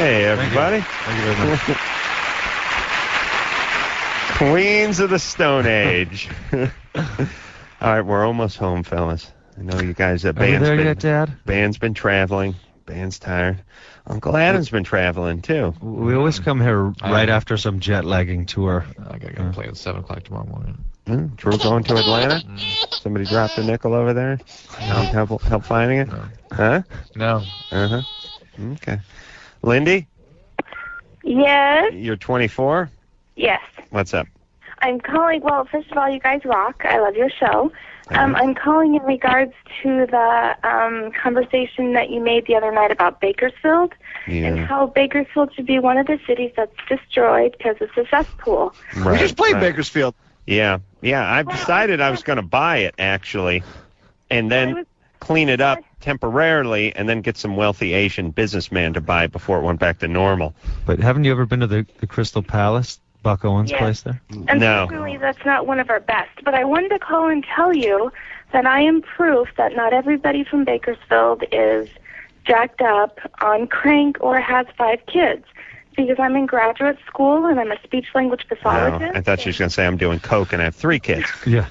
Hey, everybody.
Thank you very much.
Queens of the Stone Age. All right, we're almost home, fellas. I know you guys.
Are you there yet, Dad?
Band's been traveling. Band's tired. Uncle Adam's been traveling too.
We always come here right after some jet lagging tour.
I gotta play at 7 o'clock tomorrow morning.
Drew going to Atlanta? Somebody dropped a nickel over there? Help finding it?
No.
Huh?
No.
Uh-huh. Okay. Lindy,
Yes.
you're 24?
Yes.
What's up?
I'm calling. Well, first of all, you guys rock. I love your show. I'm calling in regards to the conversation that you made the other night about Bakersfield and how Bakersfield should be one of the cities that's destroyed because it's a cesspool.
Right,
We just played Bakersfield.
Yeah. I decided I was going to buy it, actually, and then clean it up temporarily and then get some wealthy Asian businessman to buy it before it went back to normal.
But haven't you ever been to the Crystal Palace, Buck Owens'
Yes.
place there?
Unfortunately, that's not one of our best. But I wanted to call and tell you that I am proof that not everybody from Bakersfield is jacked up, on crank, or has 5 kids. Because I'm in graduate school and I'm a speech-language pathologist.
I thought she was going to say I'm doing coke and I have 3 kids.
Yeah.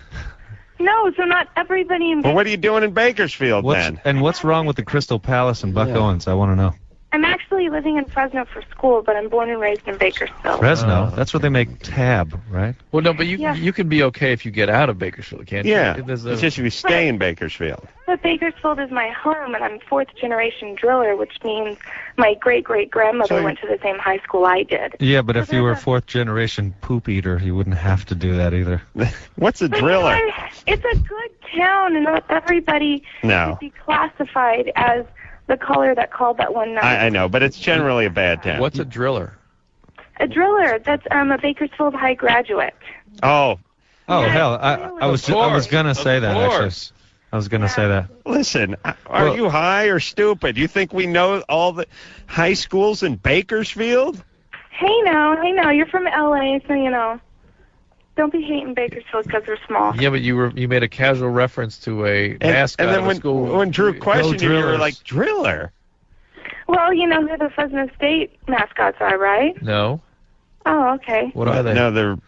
No, so not everybody in
Well, what are you doing in Bakersfield then?
And what's wrong with the Crystal Palace and Buck Owens? I want to know.
I'm actually living in Fresno for school, but I'm born and raised in Bakersfield.
Fresno? That's where they make tab, right?
Well, no, but you
Yeah.
you can be okay if you get out of Bakersfield, can't you?
Yeah,
There's
it's just if you stay in Bakersfield.
But Bakersfield is my home, and I'm 4th-generation driller, which means my great-great-grandmother went to the same high school I did.
Yeah, but if you were 4th-generation poop eater, you wouldn't have to do that either.
What's a
But
driller?
you know, it's a good town, and not everybody
No.
should be classified as the caller that called that one night.
I know, but it's generally a bad town.
What's a driller?
A driller. That's a Bakersfield High graduate.
Oh.
Oh, hell, I was going to say that, actually. I was going to say that.
Listen, are you high or stupid? You think we know all the high schools in Bakersfield?
Hey, now, you're from L.A., so, you know, don't be hating Bakersfield because we're small.
Yeah, but you made a casual reference to a mascot
And then
of a school.
when Drew questioned you, you were
drillers.
like, driller?
Well, you know who the Fresno State mascots are, right?
No.
Oh, okay.
What are they?
No, they're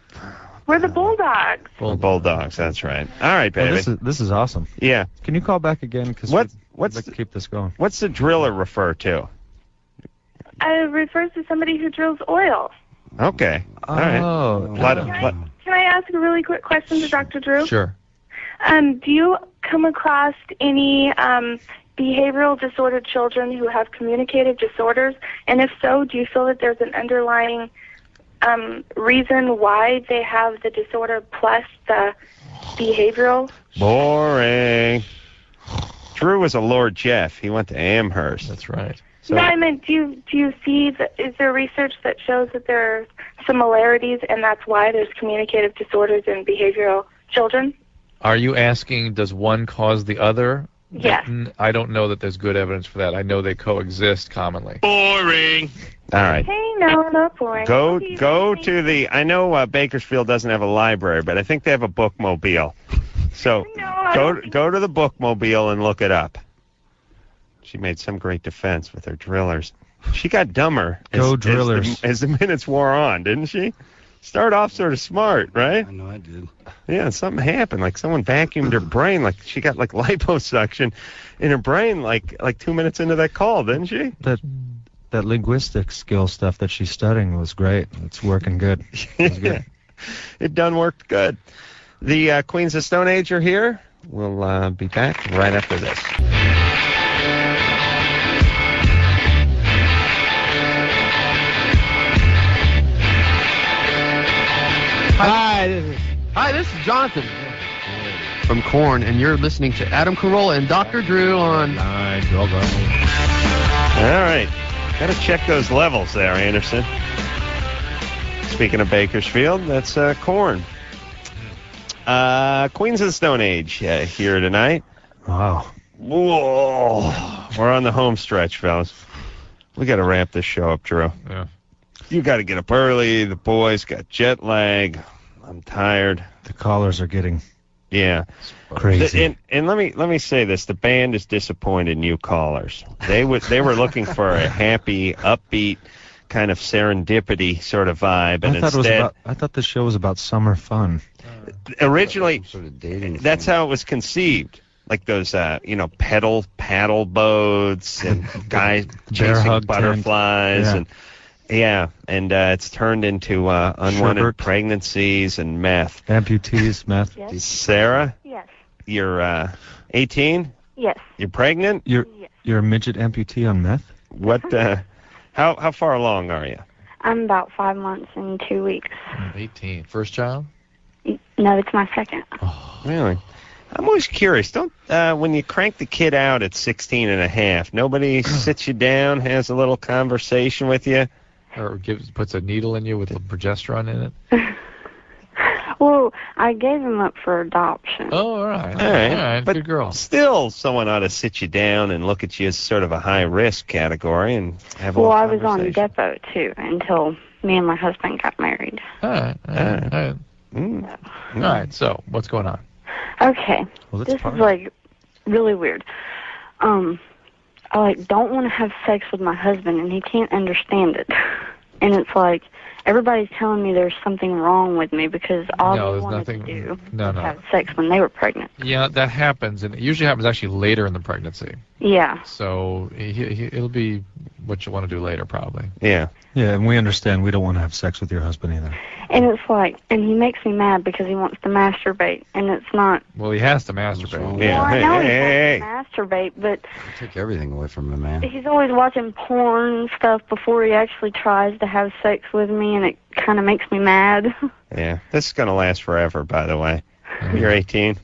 We're the Bulldogs.
Bulldogs. That's right. All right, baby.
Well, this is awesome.
Yeah.
Can you call back again? Because
what's
to keep this going.
What's the driller refer to?
It refers to somebody who drills oil.
Okay. All right.
Can I ask a really quick question to Dr. Drew?
Sure.
Do you come across any behavioral disordered children who have communicative disorders? And if so, do you feel that there's an underlying reason why they have the disorder plus the behavioral?
Boring. Drew was a Lord Jeff. He went to Amherst.
That's right.
So,
No, I meant, do you see that? Is there research that shows that there are similarities, and that's why there's communicative disorders in behavioral children?
Are you asking, does one cause the other?
Yes.
I don't know that there's good evidence for that. I know they coexist commonly.
Boring. All right.
Hey, no, not boring.
Go to the. I know Bakersfield doesn't have a library, but I think they have a bookmobile. So go to the bookmobile and look it up. She made some great defense with her drillers. She got dumber as the minutes wore on, didn't she? Start off sort of smart, right?
I know I did.
Yeah, something happened. Like someone vacuumed her brain. Like she got like liposuction in her brain like 2 minutes into that call, didn't she?
That linguistic skill stuff that she's studying was great. It's working good. It was good.
It done worked good. The Queens of Stone Age are here. We'll be back right after this.
Hi, this is Jonathan from Korn, and you're listening to Adam Carolla and Dr. Drew on...
All right. Got to check those levels there, Anderson. Speaking of Bakersfield, that's Korn. Queens of the Stone Age here tonight.
Wow.
Whoa. We're on the home stretch, fellas. We got to wrap this show up, Drew.
Yeah.
You got to get up early. The boys got jet lag. I'm tired.
The callers are getting
Yeah.
Crazy.
And let me say this: the band is disappointed in you callers. They were looking for a happy, upbeat, kind of serendipity sort of vibe, and
I thought the show was about summer fun.
Originally,
sort of dating.
that's how it was conceived. Like those, paddle boats and guys chasing
hug
butterflies
tent.
and it's turned into unwanted
Sherbert.
pregnancies and meth.
Amputees, meth.
Yes.
Sarah,
Yes.
you're 18.
Yes.
You're pregnant.
You're a midget amputee on meth?
What? How far along are you?
I'm about 5 months and 2 weeks.
18. First child?
No, it's my second.
Really? I'm always curious. Don't when you crank the kid out at 16 and a half, nobody sits you down, has a little conversation with you?
Or puts a needle in you with progesterone in it?
Well, I gave him up for adoption.
Oh, all right.
All right. But
good girl.
Still, someone ought to sit you down and look at you as sort of a high-risk category and have a
Well,
little
I was on
conversation.
depot, too, until me and my husband got married.
All right.
Mm.
All right, so what's going on?
Okay.
Well,
This is, like, really weird. I, like, don't want to have sex with my husband, and he can't understand it. And it's like, everybody's telling me there's something wrong with me because all
No,
they
there's
wanted
nothing-
to do
no,
was
no.
have sex when they were pregnant.
Yeah, that happens, and it usually happens actually later in the pregnancy.
Yeah.
So it'll be what you want to do later, probably.
Yeah.
Yeah, and we understand we don't want to have sex with your husband either.
And it's like, and he makes me mad because he wants to masturbate, and it's not.
Well, he has to masturbate.
Yeah.
Well, I
Hey,
know
hey,
he wants to masturbate, but
Take everything away from a man.
he's always watching porn and stuff before he actually tries to have sex with me, and it kind of makes me mad.
Yeah. This is going to last forever, by the way. You're 18?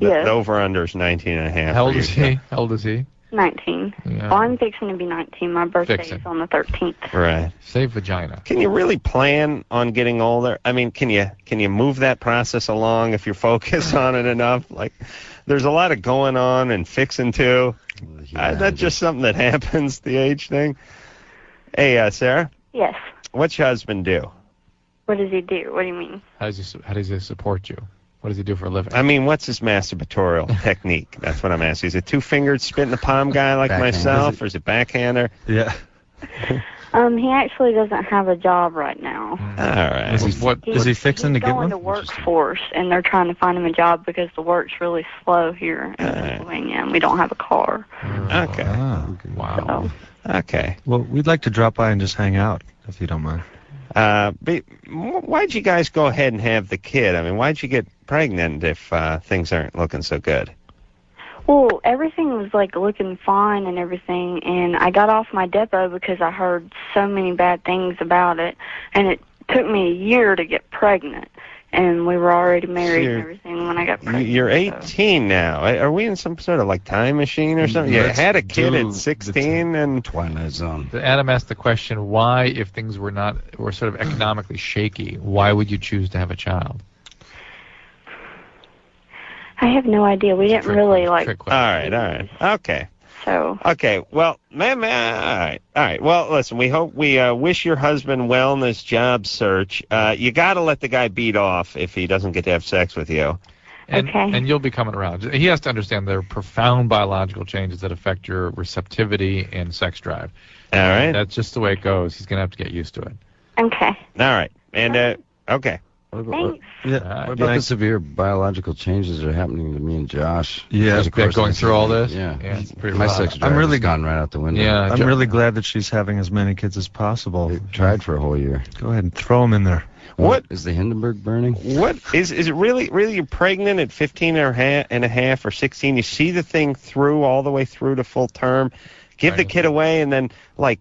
Yes.
The over-under is 19 and a half.
How old
for
is
you.
he? How old is he?
19.
Yeah.
Well, I'm fixing to be 19. My birthday
Fixing.
is on the 13th.
Right.
Say vagina.
Can you really plan on getting older? I mean, can you move that process along if you focus on it enough? Like, there's a lot of going on and fixing to. That's just something that happens, the age thing. Hey, Sarah,
Yes.
what's your husband do?
What does he do? What do you mean?
How does he support you? What does he do for a living?
I mean, what's his masturbatorial technique? That's what I'm asking. Is it two-fingered spit in the palm guy like
Backhand.
myself, or is it backhander?
Yeah.
He actually doesn't have a job right now.
All right.
Is he fixing to
He's
get
going
one?
to workforce, and they're trying to find him a job because the work's really slow here in Pennsylvania, and we don't have a car.
Okay.
Wow.
Okay.
Well, we'd like to drop by and just hang out, if you don't mind.
But why'd you guys go ahead and have the kid? I mean, why'd you get pregnant if things aren't looking so good?
Well, everything was like looking fine and everything, and I got off my depot because I heard so many bad things about it, and it took me a year to get pregnant, and we were already married and everything when I got pregnant.
You're 18 now. Are we in some sort of like time machine or something? You
Let's
had a kid
do
at 16 and
Twilight Zone.
Adam asked the question, why, if things were sort of economically shaky, why would you choose to have a child?
I have no idea. We didn't really like.
All right. Okay.
So.
Okay. Well, all right. Well, listen. We wish your husband well in his job search. You got to let the guy beat off if he doesn't get to have sex with you.
And you'll be coming around. He has to understand there are profound biological changes that affect your receptivity and sex drive.
All right.
That's just the way it goes. He's going to have to get used to it.
Okay.
All right. And okay.
Thanks.
What about the severe biological changes that are happening to me and Josh?
Yeah.
Because, of course,
Going through all this?
Yeah.
It's pretty
My
rough.
sex drive has gone right out the window.
Yeah.
I'm really glad that she's having as many kids as possible.
They tried for a whole year.
Go ahead and throw them in there.
What
is the Hindenburg burning?
What is it really you're pregnant at 15 and a half or 16? You see the thing through all the way through to full term, give the kid away, and then like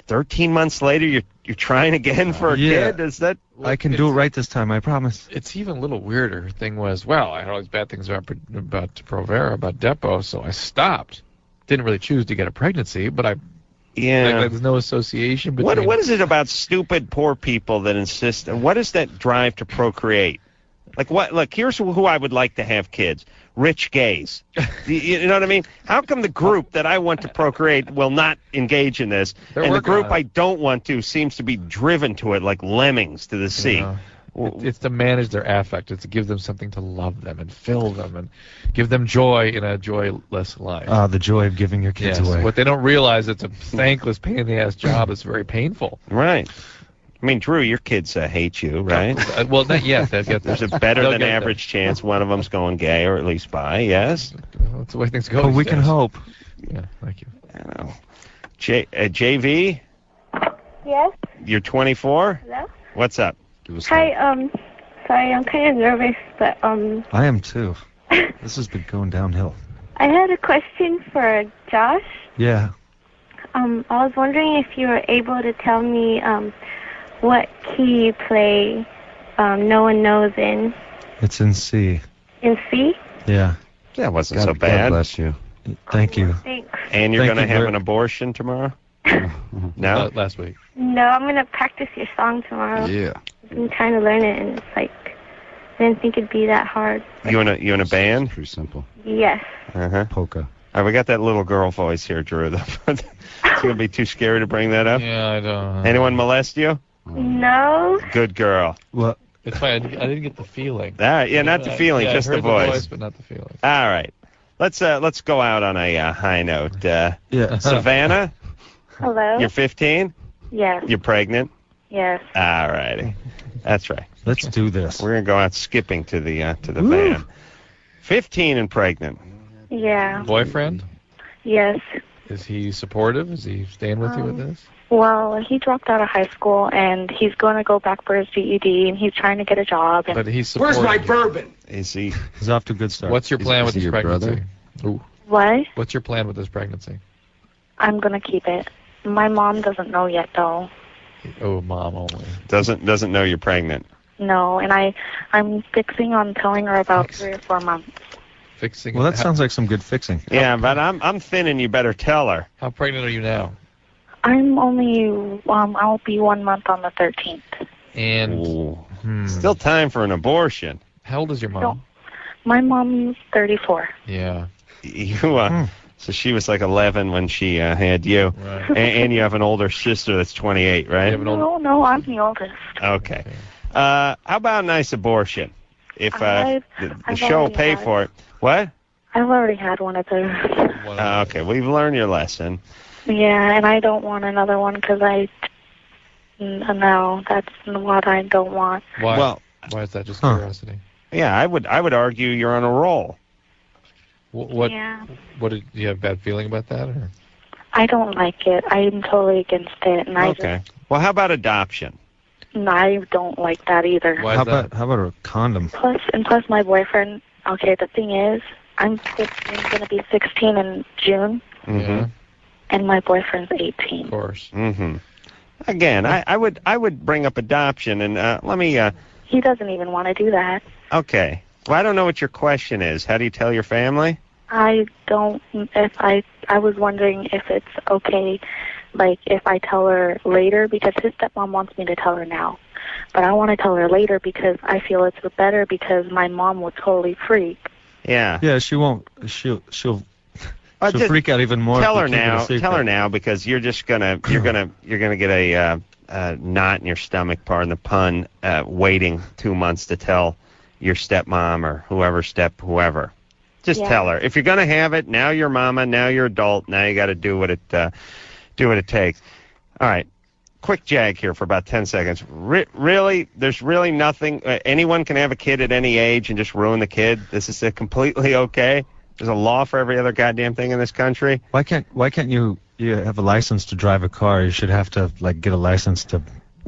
13 months later you're trying again for a kid? Is that?
I can do it right this time, I promise.
It's even a little weirder. Thing was, well, I heard all these bad things about Provera, about Depot, so I stopped. Didn't really choose to get a pregnancy, but I.
Yeah.
Like, there's no association between.
What is it about stupid poor people that insist? And what is that drive to procreate? Like what? Look, here's who I would like to have kids: rich gays. You know what I mean? How come the group that I want to procreate will not engage in this,
They're
and the
working
group
on it.
I don't want to seems to be driven to it like lemmings to the sea?
It's to manage their affect. It's to give them something to love them and fill them and give them joy in a joyless life.
The joy of giving your kids away.
What they don't realize, it's a thankless, pain-in-the-ass job. It's very painful.
Right. I mean, Drew, your kids hate you, right?
Well, not yet.
There's a better than average chance one of them's going gay or at least bi, yes?
That's the way things go.
But we can hope.
Yeah, thank you.
I know. JV,
Yes.
you're 24?
Hello.
What's up?
Hi. Sorry, I'm kind of nervous, but
I am too. This has been going downhill.
I had a question for Josh.
Yeah.
I was wondering if you were able to tell me what key you play No One Knows in.
It's in C.
In C?
Yeah.
That wasn't so bad.
God bless you.
Thank you.
Thanks.
And you're
Thank
going to
you
have an abortion tomorrow? No?
Last week.
No, I'm going to practice your song tomorrow.
Yeah.
I'm trying to learn it, and it's like, I didn't think it'd be that hard.
You in a band?
Pretty simple.
Yes.
Uh-huh.
Polka.
All right, we got that little girl voice here, Drew. It's going to be too scary to bring that up?
Yeah, I don't.
Anyone molest you?
No.
Good girl.
Well,
it's fine. I didn't get the feeling.
All right, yeah, not the feeling, just
I heard
the voice.
but not the feeling.
All right. Let's go out on a high note.
Yeah.
Savannah,
Hello.
you're 15?
Yes.
You're pregnant?
Yes.
All righty. That's right.
Let's do this.
We're going to go out skipping to the van. 15 and pregnant.
Yeah.
Boyfriend?
Yes.
Is he supportive? Is he staying with you with this?
Well, he dropped out of high school, and he's going to go back for his GED, and he's trying to get a job. And
But he's supporting.
bourbon? Is he?
He's off to a good start.
What's your plan with
is
this
he your
pregnancy?
brother?
Ooh.
What?
What's your plan with this pregnancy?
I'm going to keep it. My mom doesn't know yet, though.
Oh, mom only.
Doesn't know you're pregnant.
No, and I'm fixing on telling her about 3 or 4 months.
Fixing.
Well, that sounds like some good fixing.
Yeah, but I'm thin and you better tell her.
How pregnant are you now?
I'm only, I'll be 1 month on the 13th.
And
Still time for an abortion.
How old is your mom?
No. My mom's 34.
Yeah.
You, so she was like 11 when she had you.
Right.
And you have an older sister that's 28, right?
No, I'm the oldest.
Okay. How about a nice abortion? If the
I've
show will
already
pay
had.
for it. What?
I've already had one of those.
Okay, we've learned your lesson.
Yeah, and I don't want another one because no, that's what I don't want.
Why?
Well,
why is that? Just curiosity.
Yeah, I would argue you're on a roll.
What?
Yeah.
What do you have a bad feeling about that? Or?
I don't like it. I'm totally against it, and
Okay. Well, how about adoption?
I don't like that either.
Why is
How
that?
about a condom?
Plus my boyfriend. Okay, the thing is, I'm going to be 16 in June,
Mm-hmm.
and my boyfriend's 18.
Of course.
Mm-hmm. Again, I would bring up adoption, and let me.
He doesn't even want to do that.
Okay. Well, I don't know what your question is. How do you tell your family?
I don't. I was wondering if it's okay, like if I tell her later, because his stepmom wants me to tell her now, but I want to tell her later because I feel it's better because my mom would totally freak.
Yeah.
Yeah, she won't. She'll
just
freak out even more.
Tell
if
her
we keep it a
now.
secret.
Tell her now because you're gonna get a knot in your stomach, pardon the pun, waiting 2 months to tell your stepmom or whoever. Just
Yeah.
tell her. If you're gonna have it, now you're mama, now you're adult, now you got to do what it takes. All right. Quick jag here for about 10 seconds. Really, there's really nothing. Anyone can have a kid at any age and just ruin the kid. This is completely okay. There's a law for every other goddamn thing in this country.
Why can't you have a license to drive a car? You should have to get a license to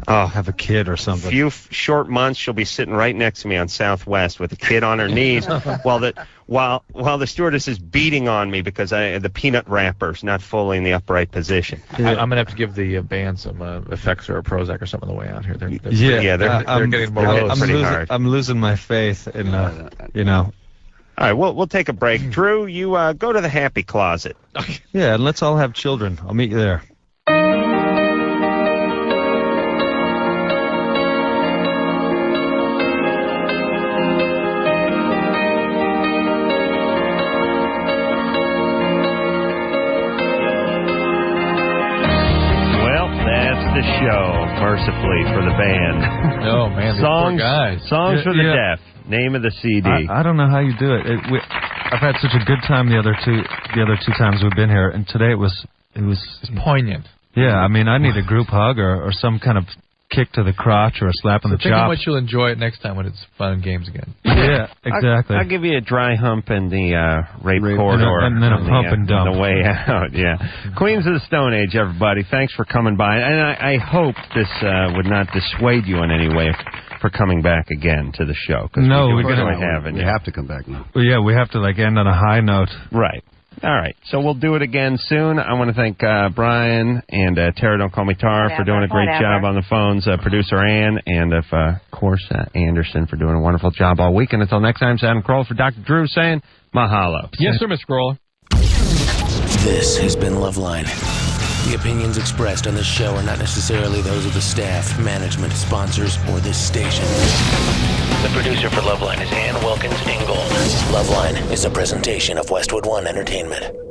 have a kid or something.
Few short months, she'll be sitting right next to me on Southwest with a kid on her knees while the stewardess is beating on me because the peanut wrapper's not fully in the upright position.
I'm gonna have to give the band some Effects or a Prozac or something on the way out here. They're
they're
getting morose.
pretty hard.
I'm losing my faith in
All right, we'll take a break. Drew, you go to the happy closet.
Yeah, and let's all have children. I'll meet you there.
Well, that's
the show, mercifully, for the band.
Oh, man, these poor guys.
Songs for the deaf. Name of the CD.
I don't know how you do it. I've had such a good time the other two times we've been here, and today it was
poignant.
Yeah, I mean, I need a group hug or some kind of kick to the crotch or a slap on the
Think how
chop.
much you'll enjoy it next time when it's fun and games again.
Yeah, exactly.
I'll give you a dry hump in the rape corridor.
And then a pump and dump.
On the way out, yeah. Queens of the Stone Age, everybody. Thanks for coming by. And I hope this would not dissuade you in any way for coming back again to the show.
No,
we have
to come back now.
Well, yeah, we have to end on a high note.
Right. All right, so we'll do it again soon. I want to thank Brian and Tara, don't call me Tar, for doing a great job on the phones, producer Ann, and, of course, Anderson for doing a wonderful job all week. And until next time, it's Adam Carolla for Dr. Drew saying mahalo.
Yes, sir, Miss Carolla.
This has been LoveLine. The opinions expressed on this show are not necessarily those of the staff, management, sponsors, or this station. The producer for LoveLine is Ann Wilkins Ingold. LoveLine is a presentation of Westwood One Entertainment.